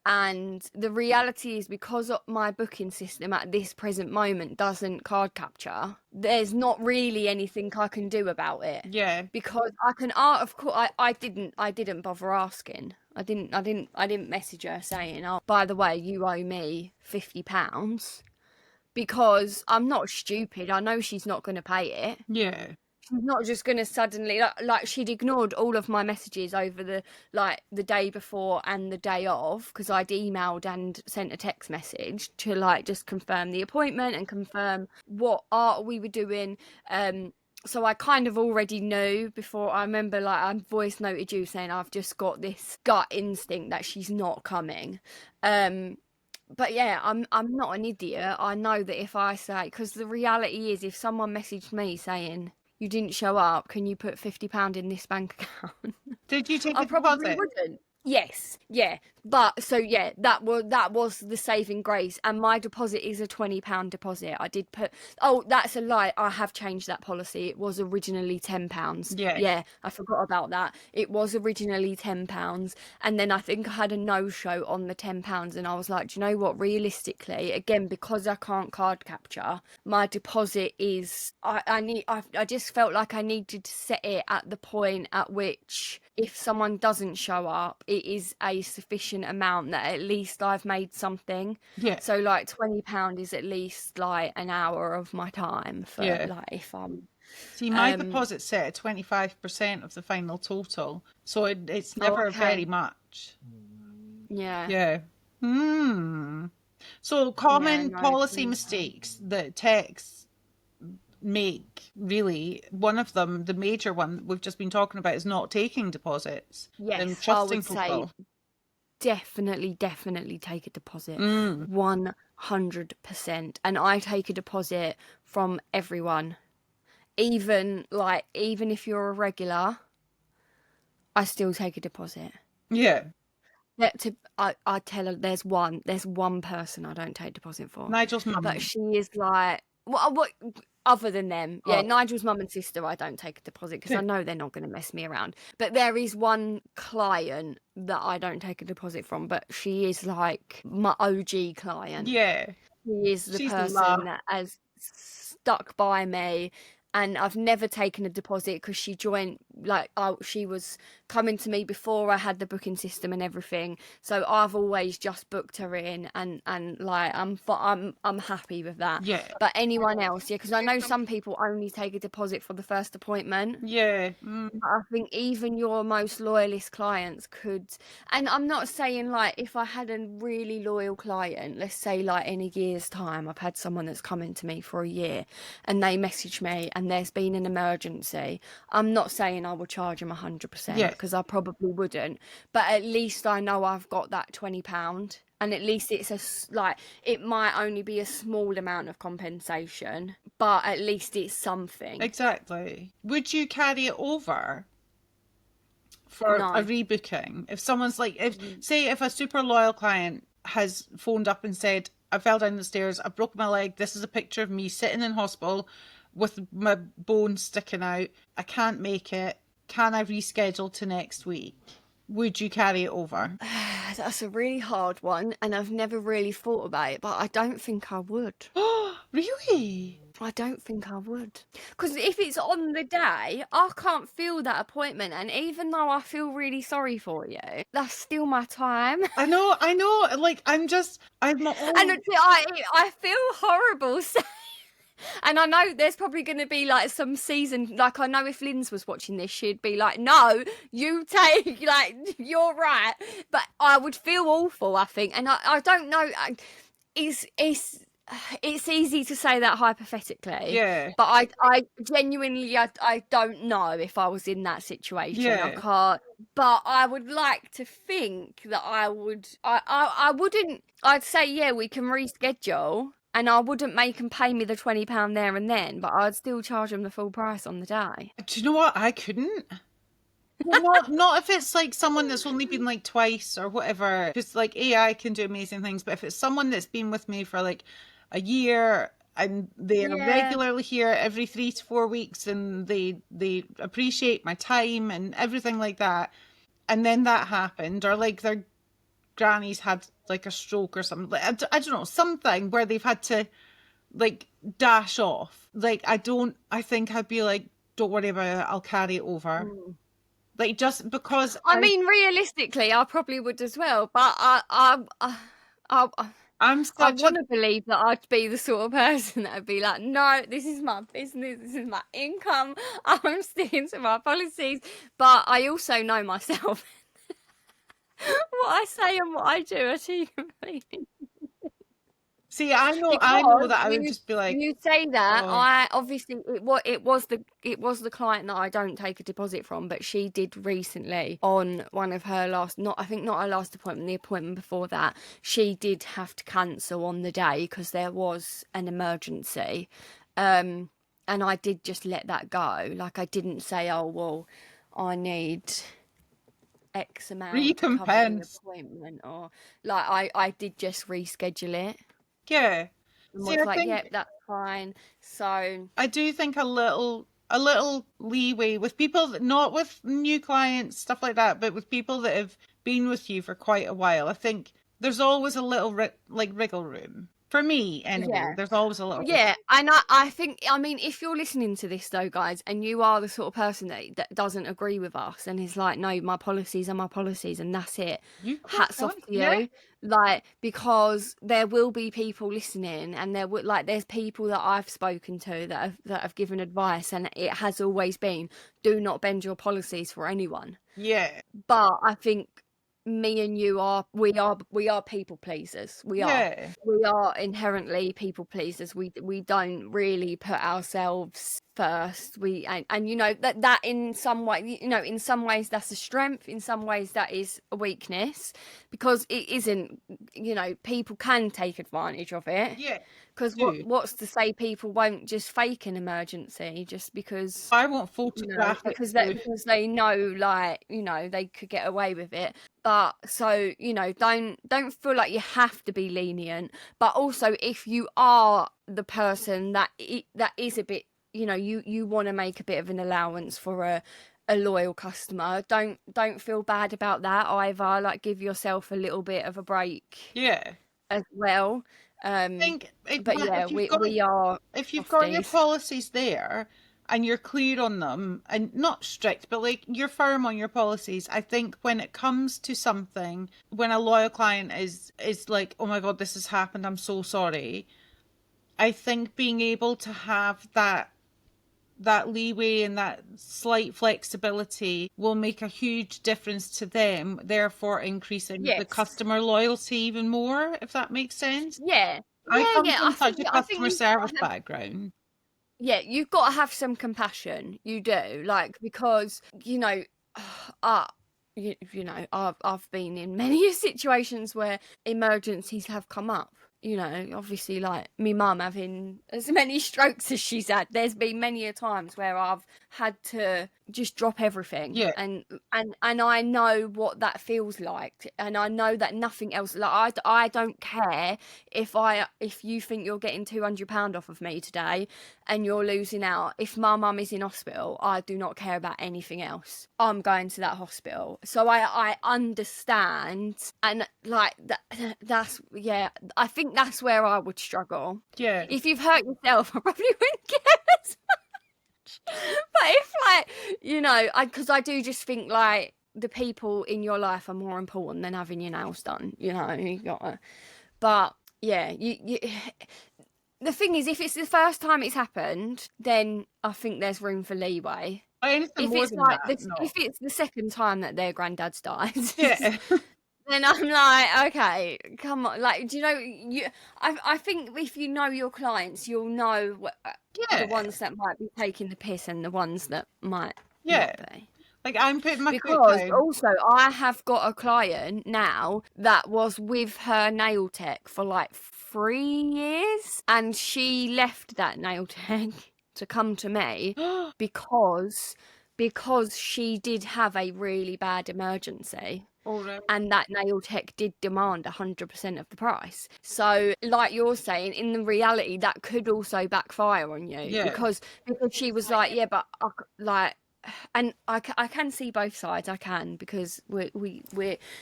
and the reality is, because of my booking system at this present moment doesn't card capture, there's not really anything I can do about it. Yeah. Because I can, of course, I didn't bother asking. I didn't message her saying, oh, by the way, you owe me £50. Because I'm not stupid. I know she's not going to pay it. Yeah. She's not just going to suddenly, like she'd ignored all of my messages over the day before and the day of, because I'd emailed and sent a text message to just confirm the appointment and confirm what art we were doing. So I kind of already knew before. I remember I voice noted you saying, I've just got this gut instinct that she's not coming. But yeah, I'm not an idiot. I know that if I say, because the reality is, if someone messaged me saying, you didn't show up, can you put £50 in this bank account? Did you take I a probably deposit? wouldn't. Yes, yeah. But so yeah, that was the saving grace, and my deposit is a £20 deposit. I did put, oh, that's a lie. I have changed that policy. It was originally £10. Yeah. Yeah, I forgot about that. It was originally £10, and then I think I had a no-show on the £10, and I was like, do you know what? Realistically, again, because I can't card capture, my deposit is I just felt like I needed to set it at the point at which, if someone doesn't show up, it is a sufficient amount that at least I've made something. Yeah. So £20 is at least an hour of my time for if I'm. See, my deposit's set at 25% of the final total, so it's never very much. Yeah. Yeah. So common policy mistakes that techs make, really, one of them, the major one we've just been talking about, is not taking deposits. Yes, trusting I would people. say definitely take a deposit. 100%. And I take a deposit from everyone. Even if you're a regular, I still take a deposit. Yeah. I tell her there's one person I don't take deposit for. Nigel's mum. But she is what other than them. Yeah, Nigel's mum and sister, I don't take a deposit because I know they're not going to mess me around. But there is one client that I don't take a deposit from, but she is my OG client. Yeah. She is the person that has stuck by me. And I've never taken a deposit because she joined, she was coming to me before I had the booking system and everything. So I've always just booked her in, and I'm happy with that. Yeah. But anyone else, because I know some people only take a deposit for the first appointment. Yeah. I think even your most loyalist clients could, and I'm not saying if I had a really loyal client, let's say in a year's time, I've had someone that's come into me for a year and they message me and there's been an emergency, I'm not saying I will charge them 100% because I probably wouldn't, but at least I know I've got that £20 and at least it's like, it might only be a small amount of compensation, but at least it's something. Exactly. Would you carry it over for a No. rebooking? If someone's like, if a super loyal client has phoned up and said, I fell down the stairs, I broke my leg, this is a picture of me sitting in hospital with my bone sticking out, I can't make it, can I reschedule to next week? Would you carry it over? That's a really hard one, and I've never really thought about it, but I don't think I would. Really? I don't think I would. Because if it's on the day, I can't feel that appointment. And even though I feel really sorry for you, that's still my time. I know. Like, I'm not. And I feel horrible saying. And I know there's probably going to be like some season, like I know if Linz was watching this, she'd be like, no, you take, like, you're right. But I would feel awful, I think. And I don't know, it's easy to say that hypothetically. Yeah. But I genuinely, I don't know if I was in that situation. Yeah. I can't. But I would like to think that I would, I wouldn't, I'd say, yeah, we can reschedule. And I wouldn't make them pay me the £20 there and then, but I'd still charge them the full price on the day. Do you know what? I couldn't. Well, not if it's like someone that's only been like twice or whatever. Because like AI can do amazing things, but if it's someone that's been with me for like a year and they're regularly here every 3 to 4 weeks and they appreciate my time and everything like that, and then that happened, or like their granny's had like a stroke or something, like, I don't know, something where they've had to like dash off, like I think I'd be like, don't worry about it, I'll carry it over. Like, just because I mean, realistically, I probably would as well, but I want to believe that I'd be the sort of person that would be like, no, this is my business, this is my income, I'm sticking to my policies. But I also know myself. What I say and what I do are two completely. See, I know that I would just be like, you say that, I obviously it was the client that I don't take a deposit from, but she did recently on one of her last, not her last appointment, the appointment before that, she did have to cancel on the day because there was an emergency, and I did just let that go. Like, I didn't say, oh well, I need X amount recompense to cover the appointment, or like I did just reschedule it. Yeah. And was like, yeah, that's fine. So I do think a little leeway with people that, not with new clients, stuff like that, but with people that have been with you for quite a while. I think there's always a little wriggle room. For me, anyway, there's always a little. Yeah, and I think, I mean, if you're listening to this though, guys, and you are the sort of person that doesn't agree with us and is like, no, my policies are my policies and that's it. Hats off to you. Like, because there will be people listening, and there's people that I've spoken to that have given advice, and it has always been, do not bend your policies for anyone. Yeah. But I think me and you we are people pleasers. We are inherently people pleasers. We don't really put ourselves first. And you know that in some way, you know, in some ways that's a strength, in some ways that is a weakness, because it isn't, you know, people can take advantage of it. Yeah. Because what's to say people won't just fake an emergency just because I won't photograph it because they know, like, you know, they could get away with it. But so, you know, don't feel like you have to be lenient. But also, if you are the person that is a bit, you know, you want to make a bit of an allowance for a loyal customer, don't feel bad about that either. Like, give yourself a little bit of a break. Yeah. As well. I think, but yeah, we are. If you've got your policies there and you're clear on them, and not strict, but like you're firm on your policies, I think when it comes to something, when a loyal client is like, oh my God, this has happened, I'm so sorry, I think being able to have that leeway and that slight flexibility will make a huge difference to them, therefore increasing the customer loyalty even more, if that makes sense. I come from such a customer service background. Yeah, you've got to have some compassion. You do, like, because, you know, you know, I've been in many situations where emergencies have come up. You know, obviously, like me mum having as many strokes as she's had, there's been many a times where I've had to just drop everything. Yeah. And I know what that feels like, and I know that nothing else. Like I don't care if you think you're getting £200 off of me today, and you're losing out. If my mum is in hospital, I do not care about anything else. I'm going to that hospital, so I understand, and like that's yeah. I think that's where I would struggle. Yeah. If you've hurt yourself, I probably wouldn't care as much. But if, like, you know, because I do just think, like, the people in your life are more important than having your nails done. You know, you gotta. But yeah, you the thing is, if it's the first time it's happened, then I think there's room for leeway. Anything If more it's than like that, this, no. if it's the second time that their granddad's died, Yeah. then I'm like, okay, come on. Like, do you know, I think if you know your clients, you'll know Yeah. the ones that might be taking the piss and the ones that might Yeah. not be. Like, I'm putting my foot Because down. also, I have got a client now that was with her nail tech for like 3 years, and she left that nail tech to come to me because she did have a really bad emergency. Oh, right. And that nail tech did demand 100% of the price. So, like you're saying, in the reality, that could also backfire on you. Yeah. Because she was like, yeah, but like, and I can see both sides. I can, because we're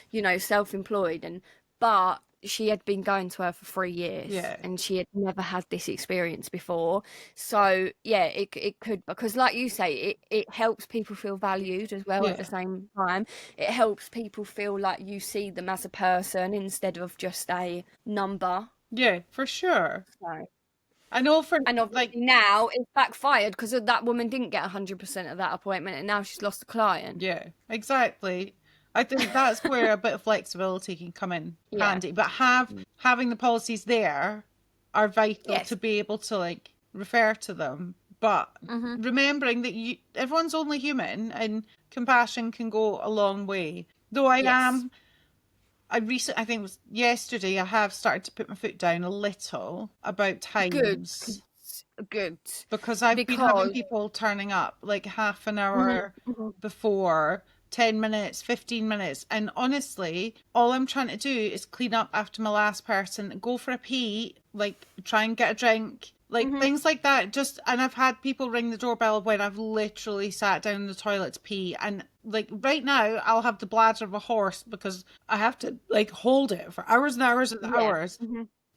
you know, self-employed, but she had been going to her for 3 years. Yeah. And she had never had this experience before. So yeah, it could, because like you say, it helps people feel valued as well. Yeah. At the same time, it helps people feel like you see them as a person instead of just a number. Yeah, for sure. So, I know for, and obviously now it's backfired because that woman didn't get 100% of that appointment, and now she's lost a client. yeah, exactly. I think that's where a bit of flexibility can come in handy. But having the policies there are vital to be able to, like, refer to them. But remembering that everyone's only human, and compassion can go a long way. Though I think it was yesterday, I have started to put my foot down a little about times. Good. Because I've been having people turning up like half an hour before, 10 minutes, 15 minutes. And honestly, all I'm trying to do is clean up after my last person, go for a pee, like try and get a drink, like things like that. And I've had people ring the doorbell when I've literally sat down in the toilet to pee. And like right now, I'll have the bladder of a horse because I have to like hold it for hours and hours and hours.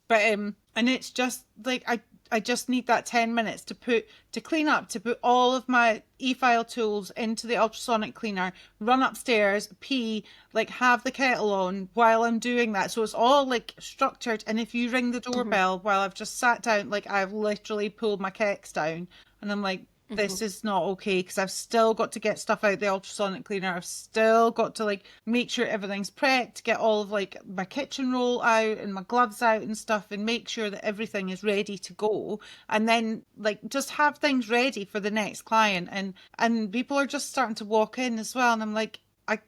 But and it's just like I just need that 10 minutes to clean up, to put all of my e-file tools into the ultrasonic cleaner, run upstairs, pee, like have the kettle on while I'm doing that. So it's all like structured. And if you ring the doorbell while I've just sat down, like I've literally pulled my keks down, and I'm like, this is not okay, because I've still got to get stuff out the ultrasonic cleaner. I've still got to like make sure everything's prepped, get all of like my kitchen roll out and my gloves out and stuff, and make sure that everything is ready to go. And then like just have things ready for the next client. And people are just starting to walk in as well, and I'm like, I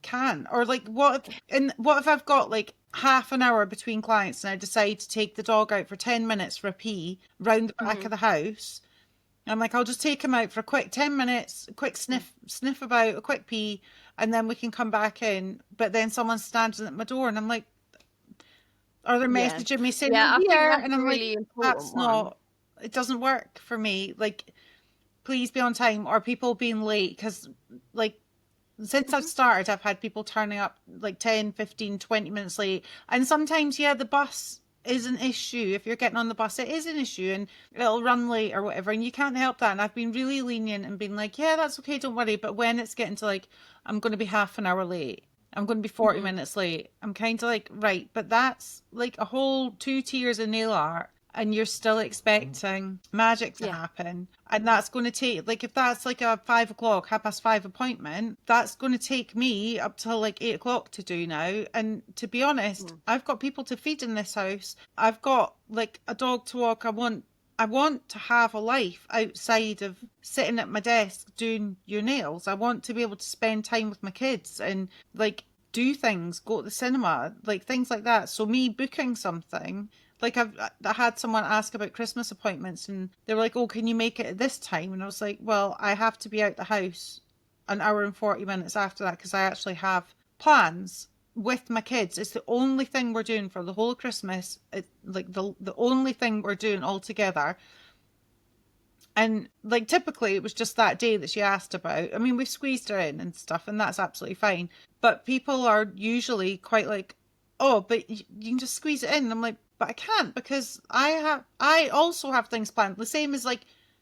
can't. Or like, what if I've got like half an hour between clients and I decide to take the dog out for 10 minutes for a pee round the back of the house? I'm like, I'll just take him out for a quick 10 minutes, a quick sniff about, a quick pee, and then we can come back in. But then someone's standing at my door, and I'm like, are they messaging me saying they're here? And I'm like, that's not, it doesn't work for me. Like, please be on time, or people being late. Because like, since I've started, I've had people turning up like 10, 15, 20 minutes late. And sometimes, the bus is an issue. If you're getting on the bus, it is an issue, and it'll run late or whatever, and you can't help that. And I've been really lenient and been like, yeah, that's okay, don't worry. But when it's getting to like, I'm going to be half an hour late, I'm going to be 40 minutes late, I'm kind of like, right, but that's like a whole 2 tiers of nail art, and you're still expecting magic to happen. And that's going to take, like, if that's like a 5 o'clock, 5:30 appointment, that's going to take me up till like 8 o'clock to do now. And to be honest, I've got people to feed in this house. I've got like a dog to walk. I want I want to have a life outside of sitting at my desk doing your nails. I want to be able to spend time with my kids and like do things, go to the cinema, like things like that. So me booking something, like I had someone ask about Christmas appointments and they were like, "Oh, can you make it at this time?" And I was like, "Well, I have to be out the house an hour and 40 minutes after that because I actually have plans with my kids. It's the only thing we're doing for the whole of Christmas. It's like the only thing we're doing all together." And like typically it was just that day that she asked about. I mean, we've squeezed her in and stuff, and that's absolutely fine. But people are usually quite like, "Oh, but you can just squeeze it in." And I'm like, "But I can't because I also have things planned." The same as like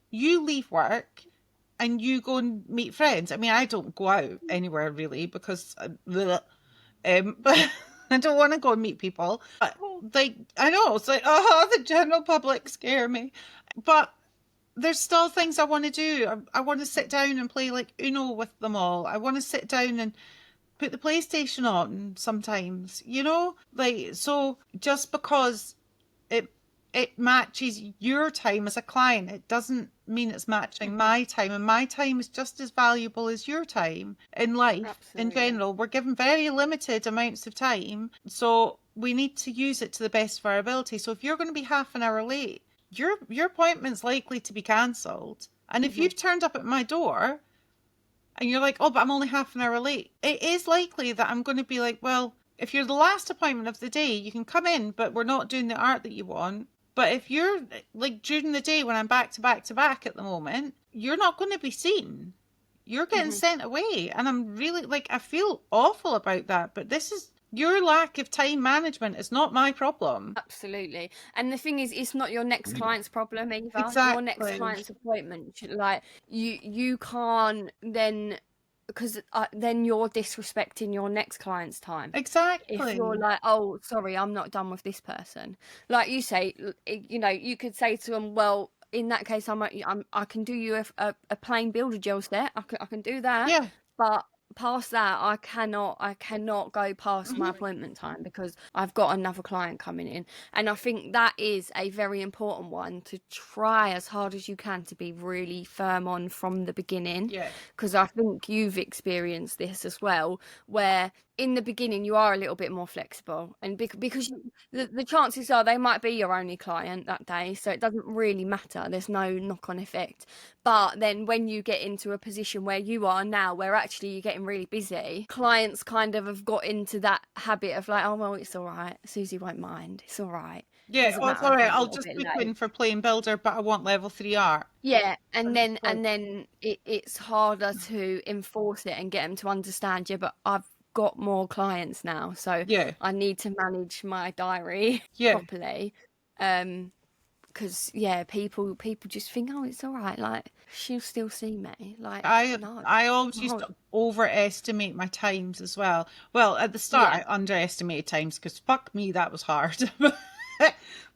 you leave work and you go and meet friends. I mean, I don't go out anywhere really because but I don't want to go and meet people. But, like, I know it's like, oh, the general public scare me, but there's still things I want to do. I want to sit down and play like Uno with them all. I want to sit down and put the PlayStation on sometimes, like, so just because it it matches your time as a client, it doesn't mean it's matching my time, and my time is just as valuable as your time in life. In Absolutely. general, we're given very limited amounts of time, so we need to use it to the best of our ability. So if you're going to be half an hour late, your appointment's likely to be cancelled. And if you've turned up at my door and you're like, "Oh, but I'm only half an hour late," it is likely that I'm going to be like, "Well, if you're the last appointment of the day, you can come in, but we're not doing the art that you want." But if you're like during the day when I'm back to back to back at the moment, you're not going to be seen. You're getting sent away. And I'm really like, I feel awful about that. But this is your lack of time management is not my problem. Absolutely. And the thing is, it's not your next client's problem either. Your next Exactly. client's appointment like you can't then, because then you're disrespecting your next client's time. Exactly. If you're like, "Oh, sorry, I'm not done with this person," like you say, you could say to them, "Well, in that case, I can do you a plain builder gel set. I can do that, Yeah. but past that, I cannot go past my appointment time because I've got another client coming in." And I think that is a very important one to try as hard as you can to be really firm on from the beginning. Yeah. Because I think you've experienced this as well, where in the beginning you are a little bit more flexible, and because the chances are they might be your only client that day, so it doesn't really matter. There's no knock-on effect. But then when you get into a position where you are now, where actually you're getting really busy, clients kind of have got into that habit of like, "Oh, well, it's all right. Susie won't mind. It's all right. Yeah. Doesn't Oh, it's matter all if right. I'm a I'll little just bit book late." in for plain builder, but I want level 3 art. Yeah, and And then it's harder to enforce it and get them to understand. Yeah, but I've got more clients now, so yeah. I need to manage my diary Yeah. properly. Because people just think, "Oh, it's all right. Like she'll still see me." Like, no, I always used no. to overestimate my times as well. Well, at the start, Yeah. I underestimated times because fuck me, that was hard.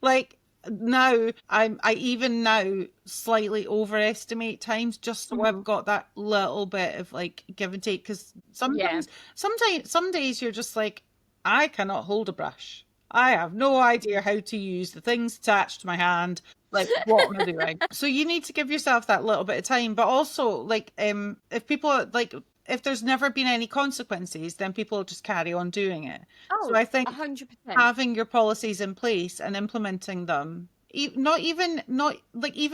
Like now, I even now slightly overestimate times just so I've got that little bit of like give and take. Because some days you're just like, I cannot hold a brush. I have no idea how to use the things attached to my hand. Like, what am I doing? So you need to give yourself that little bit of time. But also, like, if people are, like, if there's never been any consequences, then people will just carry on doing it. So Oh, I think 100%. having your policies in place and implementing them, not even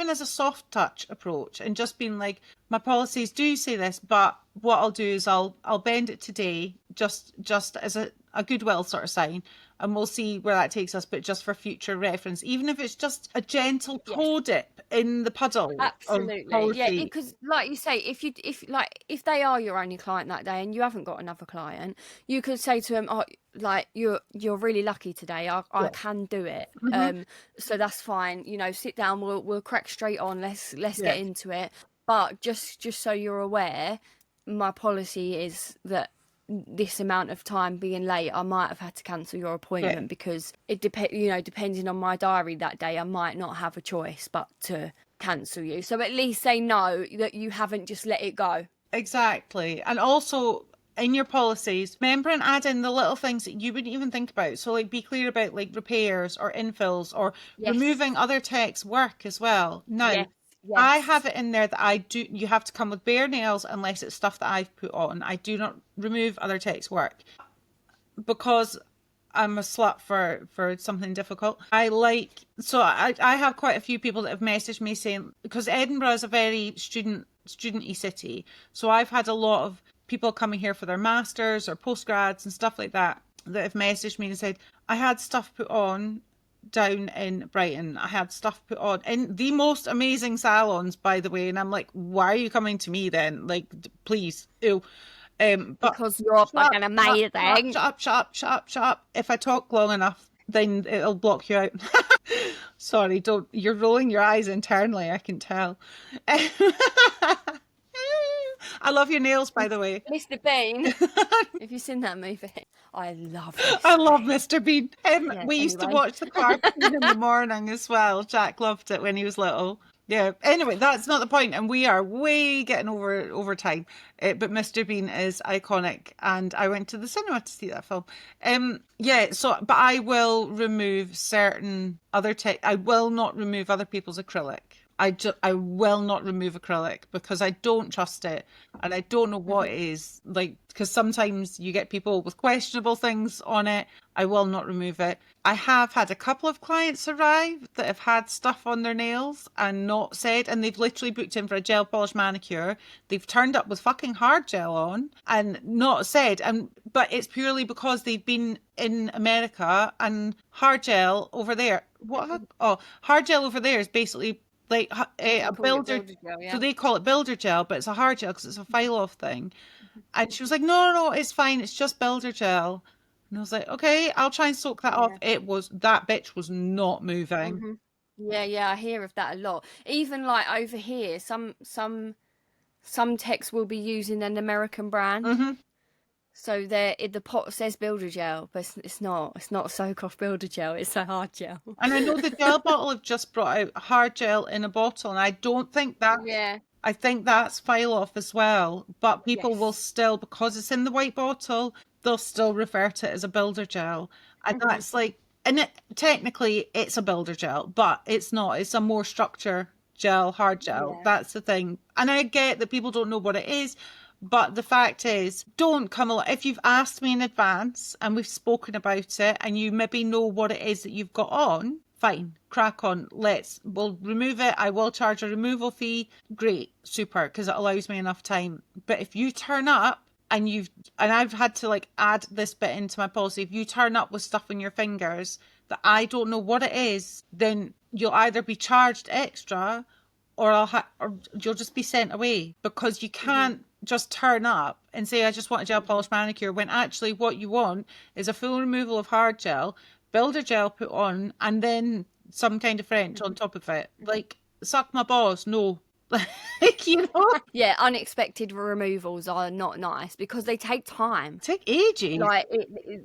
as a soft touch approach, and just being like, my policies do say this, but what I'll do is I'll bend it today, just as a goodwill sort of sign, and we'll see where that takes us, but just for future reference, even if it's just a gentle toe dip in the puddle of Absolutely. Yeah, policy. because like you say, if they are your only client that day and you haven't got another client, you could say to them, "Oh, like you're really lucky today. I can do it. So that's fine. Sit down. We'll crack straight on. Let's get into it. But just so you're aware, my policy is that this amount of time being late, I might have had to cancel your appointment because it depending on my diary that day, I might not have a choice but to cancel you. So at least they know that you haven't just let it go." Exactly. And also, in your policies, remember and add in the little things that you wouldn't even think about. So like be clear about like repairs or infills or Yes. removing other techs' work as well. Now, Yes. I Yes. have it in there that you have to come with bare nails unless it's stuff that I've put on. I do not remove other techs' work because I'm a slut for something difficult. I have quite a few people that have messaged me saying, because Edinburgh is a very studenty city, so I've had a lot of people coming here for their masters or postgrads and stuff like that have messaged me and said, I had stuff put on down in Brighton. I had stuff put on in the most amazing salons, by the way, and I'm like, why are you coming to me then? Like, please, ew. But Because you're fucking amazing. Shut up. If I talk long enough, then it'll block you out. Sorry, don't. You're rolling your eyes internally, I can tell. I love your nails, by the way. Mr. Bean. Have you seen that movie? I love it. I love Mr. Bean. We used to anyway. watch the cartoon in the morning as well. Jack loved it when he was little. Yeah. Anyway, that's not the point, and we are way getting over time. But Mr. Bean is iconic, and I went to the cinema to see that film. Yeah. So, but I will remove certain other I will not remove other people's acrylic. I will not remove acrylic because I don't trust it, and I don't know what it is like, because sometimes you get people with questionable things on it. I will not remove it. I have had a couple of clients arrive that have had stuff on their nails and not said, and they've literally booked in for a gel polish manicure. They've turned up with fucking hard gel on and not said, but it's purely because they've been in America, and hard gel over there. Hard gel over there is basically like a builder gel, yeah. So they call it builder gel, but it's a hard gel because it's a file off thing. And she was like, no, it's fine, it's just builder gel. And I was like, okay, I'll try and soak that off. That bitch was not moving. Yeah, I hear of that a lot. Even like over here, some techs will be using an American brand. So the pot says builder gel, but it's not. It's not soak off builder gel. It's a hard gel. And I know the gel bottle have just brought out hard gel in a bottle, and I don't think that. Yeah. I think that's file off as well. But people will still, because it's in the white bottle, they'll still refer to it as a builder gel, and that's like, and technically it's a builder gel, but it's not. It's a more structure gel, hard gel. Yeah. That's the thing. And I get that people don't know what it is. But the fact is, don't come along. If you've asked me in advance and we've spoken about it and you maybe know what it is that you've got on, fine, crack on. We'll remove it. I will charge a removal fee. Great, super, because it allows me enough time. But if you turn up and I've had to like add this bit into my policy, if you turn up with stuff on your fingers that I don't know what it is, then you'll either be charged extra or you'll just be sent away, because you can't just turn up and say, I just want a gel polish manicure, when actually what you want is a full removal of hard gel, builder gel put on, and some kind of French on top of it. Like, suck my balls, no. Like, you know? Yeah, unexpected removals are not nice because they take time. Take ages. Like,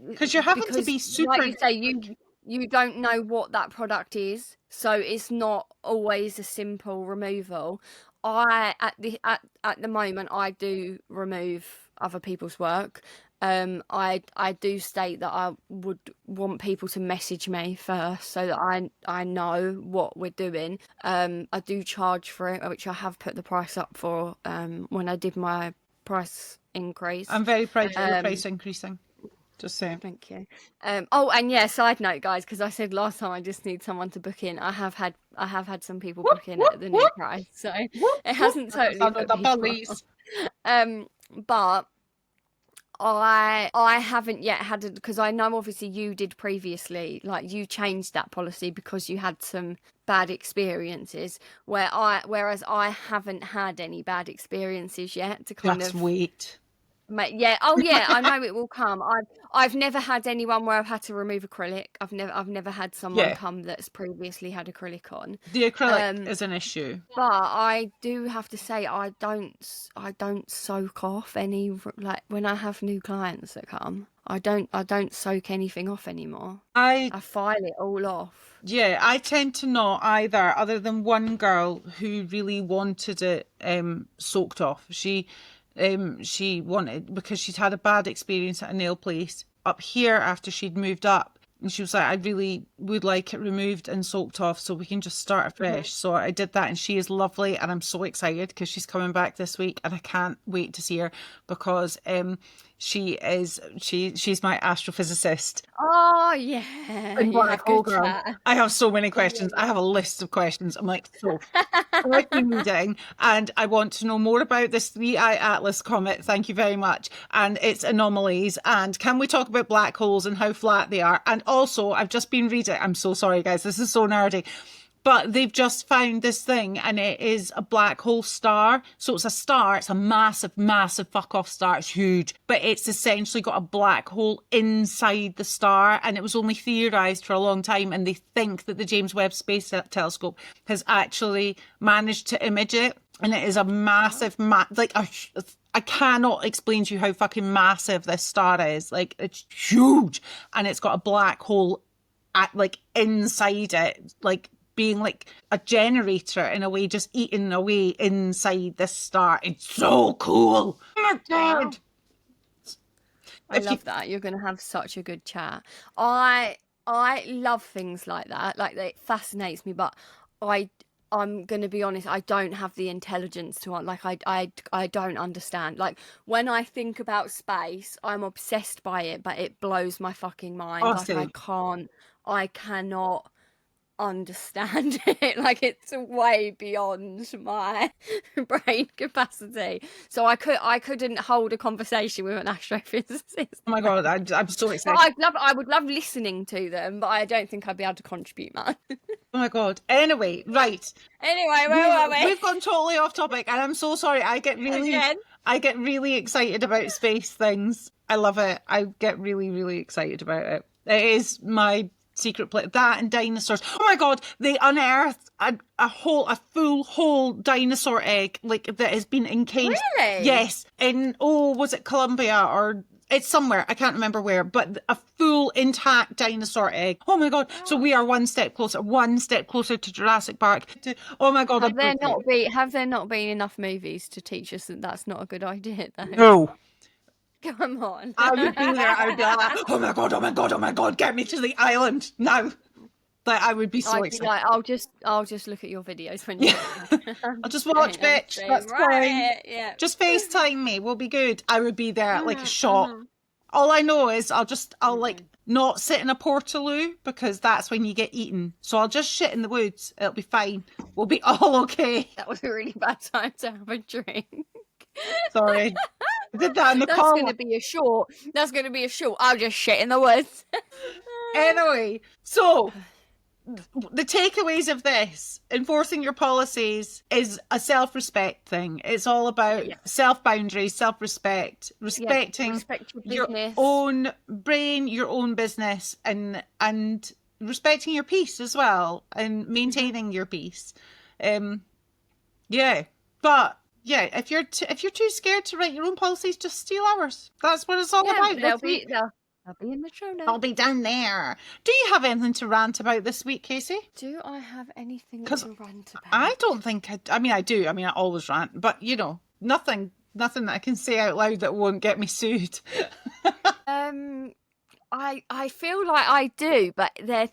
because you're having to be super. Like you say, you don't know what that product is, so it's not always a simple removal. At the moment, I do remove other people's work. I do state that I would want people to message me first so that I know what we're doing. I do charge for it, which I have put the price up for when I did my price increase. I'm very proud of your price increasing. Just saying. Thank you. And yeah, side note, guys, because I said last time I just need someone to book in. I have had some people book in at the new price, so it hasn't totally put me off. But I haven't yet had it, because I know obviously you did previously, like you changed that policy because you had some bad experiences, whereas I haven't had any bad experiences yet to kind of wait. Yeah. Oh, yeah. I know it will come. I've never had anyone where I've had to remove acrylic. I've never had someone come that's previously had acrylic on. The acrylic is an issue. But I do have to say I don't soak off any, like when I have new clients that come. I don't soak anything off anymore. I file it all off. Yeah, I tend to not either, other than one girl who really wanted it soaked off. she wanted, because she'd had a bad experience at a nail place up here after she'd moved up. And she was like, I really would like it removed and soaked off so we can just start afresh. So I did that, and she is lovely, and I'm so excited because she's coming back this week, and I can't wait to see her because she's my astrophysicist. Oh yeah, And you what a have cool good girl. chat. I have so many questions. I have a list of questions. I'm like, so fucking reading, and I want to know more about this 3i Atlas comet. Thank you very much. And its anomalies. And can we talk about black holes and how flat they are? And also, I've just been reading. I'm so sorry, guys. This is so nerdy. But they've just found this thing, and it is a black hole star. So it's a star. It's a massive, massive fuck off star. It's huge. But it's essentially got a black hole inside the star. And it was only theorized for a long time. And they think that the James Webb Space Telescope has actually managed to image it. And it is a massive, I cannot explain to you how fucking massive this star is. Like, it's huge. And it's got a black hole inside it. Like, being like a generator in a way, just eating away inside this star. It's so cool. Oh my God. I love that. You're going to have such a good chat. I love things like that. Like, it fascinates me, but I'm going to be honest, I don't have the intelligence to, like, I don't understand. Like, when I think about space, I'm obsessed by it, but it blows my fucking mind. Awesome. Like, I cannot understand it. Like, it's way beyond my brain capacity, so I couldn't hold a conversation with an astrophysicist. Oh my God, I'm so excited. I would love listening to them, but I don't think I'd be able to contribute much. Oh my God. Anyway, right. Anyway, where were we? We've gone totally off topic, and I'm so sorry. I get really excited about space things. I love it. I get really, really excited about it. It is my secret place. That and dinosaurs. Oh my God, they unearthed a full whole dinosaur egg, like, that has been encased. Really? Yes. Was it Colombia, or it's somewhere, I can't remember where, but a full intact dinosaur egg. Oh my God. So we are one step closer to Jurassic Park. Oh my God. Have there not been enough movies to teach us that that's not a good idea, though? No. Come on. I would be there. I would be like, oh my God, oh my God, oh my God, get me to the island now. Like, I would be so excited. Like, I'll just look at your videos when you. I'll just watch, bitch. That's fine. Yeah. Just FaceTime me. We'll be good. I would be there like a shot. All I know is I'll like not sit in a portaloo, because that's when you get eaten. So I'll just shit in the woods. It'll be fine. We'll be all okay. That was a really bad time to have a drink. Sorry. I did that in the car. That's going to be a short. I'll just shit in the woods. Anyway, so the takeaways of this: enforcing your policies is a self-respect thing. It's all about self-boundaries, self-respect, respecting your own brain, your own business, and respecting your peace as well, and maintaining your peace. But yeah, if you're too scared to write your own policies, just steal ours. That's what it's all about. They'll be in the show notes. I'll be down there. Do you have anything to rant about this week, Casey? Do I have anything to rant about? I don't think I mean, I do. I mean, I always rant, but nothing that I can say out loud that won't get me sued. I feel like I do, but they're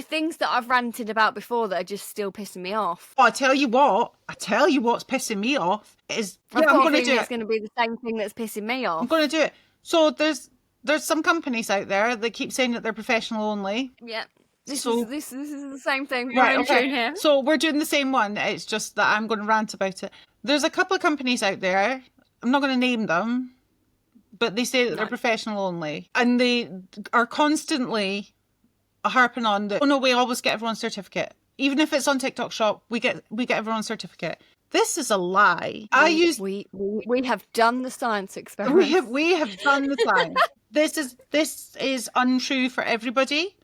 things that I've ranted about before that are just still pissing me off. I tell you what's pissing me off is I'm going to do it. It's going to be the same thing that's pissing me off. I'm going to do it. So there's some companies out there that keep saying that they're professional only. Yeah. This is the same thing. Right, okay. Here. So we're doing the same one. It's just that I'm going to rant about it. There's a couple of companies out there. I'm not going to name them, but they say that they're professional only, and they are constantly harping on that. Oh no, we always get everyone's certificate, even if it's on TikTok Shop. We get everyone's certificate. This is a lie. We have done the science experiment. We have done the science. This is untrue for everybody.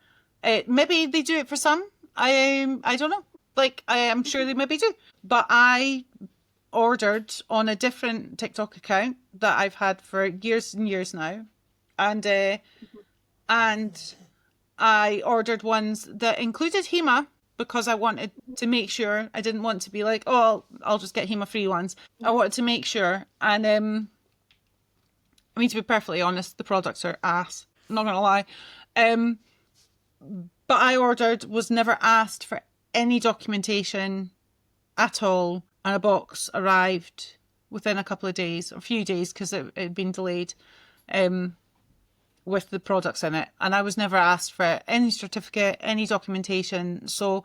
Maybe they do it for some. I don't know. Like, I am sure they maybe do. But I ordered on a different TikTok account that I've had for years and years now, and I ordered ones that included HEMA, because I wanted to make sure. I didn't want to be like, oh, I'll just get HEMA free ones. I wanted to make sure. And I mean, to be perfectly honest, the products are ass. I'm not going to lie. But I ordered, was never asked for any documentation at all. And a box arrived within a couple of days, a few days, because it had been delayed with the products in it. And I was never asked for any certificate, any documentation. So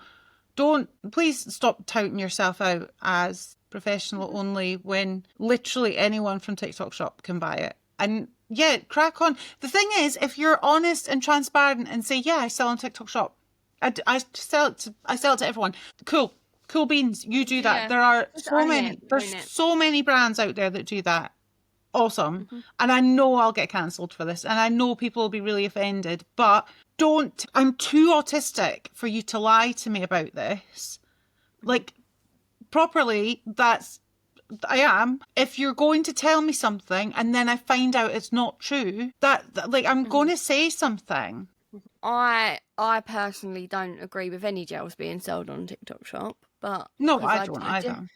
please stop touting yourself out as professional only when literally anyone from TikTok Shop can buy it. And yeah, crack on. The thing is, if you're honest and transparent and say, yeah, I sell on TikTok Shop, I sell it to everyone. Cool beans. You do that. Yeah. There are Just so own many. it, There's own it. so many brands out there that do that. Awesome. And I know I'll get cancelled for this, and I know people will be really offended, but I'm too autistic for you to lie to me about this. Like, properly, I am. If you're going to tell me something and then I find out it's not true, I'm going to say something. I personally don't agree with any gels being sold on TikTok Shop, but No, 'cause I don't either.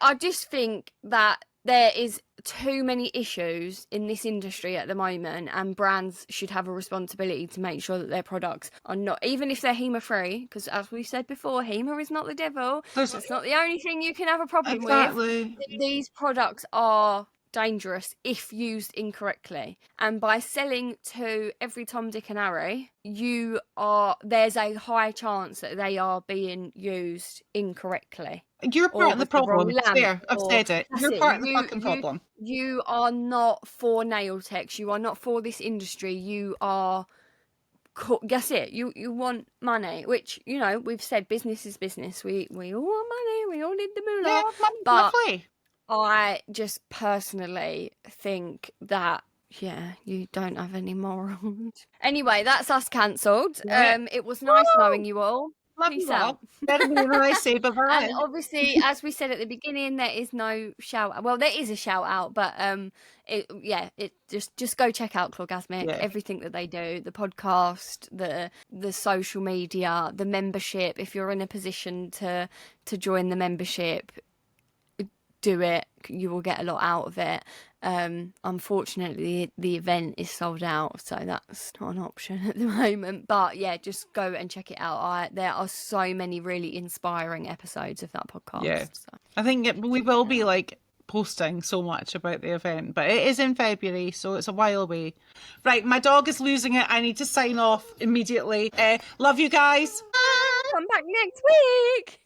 I just think that there is too many issues in this industry at the moment, and brands should have a responsibility to make sure that their products are not, even if they're HEMA free, because as we said before, HEMA is not the devil. It's not the only thing you can have a problem with. These products are dangerous if used incorrectly, and by selling to every Tom, Dick and Harry, there's a high chance that they are being used incorrectly. You're part of the problem. There, I've said it. You're part of the fucking problem. You are not for nail techs. You are not for this industry. You are. That's it. You want money, which, you know, we've said business is business. We all want money. We all need the moolah. Yeah, but lovely. I just personally think that, yeah, you don't have any morals. Anyway, that's us cancelled. Yeah. It was nice knowing you all. Love Peace you out. all. Better be nice, say bye-bye. And obviously, as we said at the beginning, there is no shout out. Well, there is a shout out, but just go check out Clawgasmic, everything that they do, the podcast, the social media, the membership. If you're in a position to join the membership, do it. You will get a lot out of it. Unfortunately, the event is sold out, so that's not an option at the moment. But yeah, just go and check it out. There are so many really inspiring episodes of that podcast. Yeah, so. I think we will be posting so much about the event, but it is in February, so it's a while away. Right, my dog is losing it. I need to sign off immediately. Love you guys. Come back next week.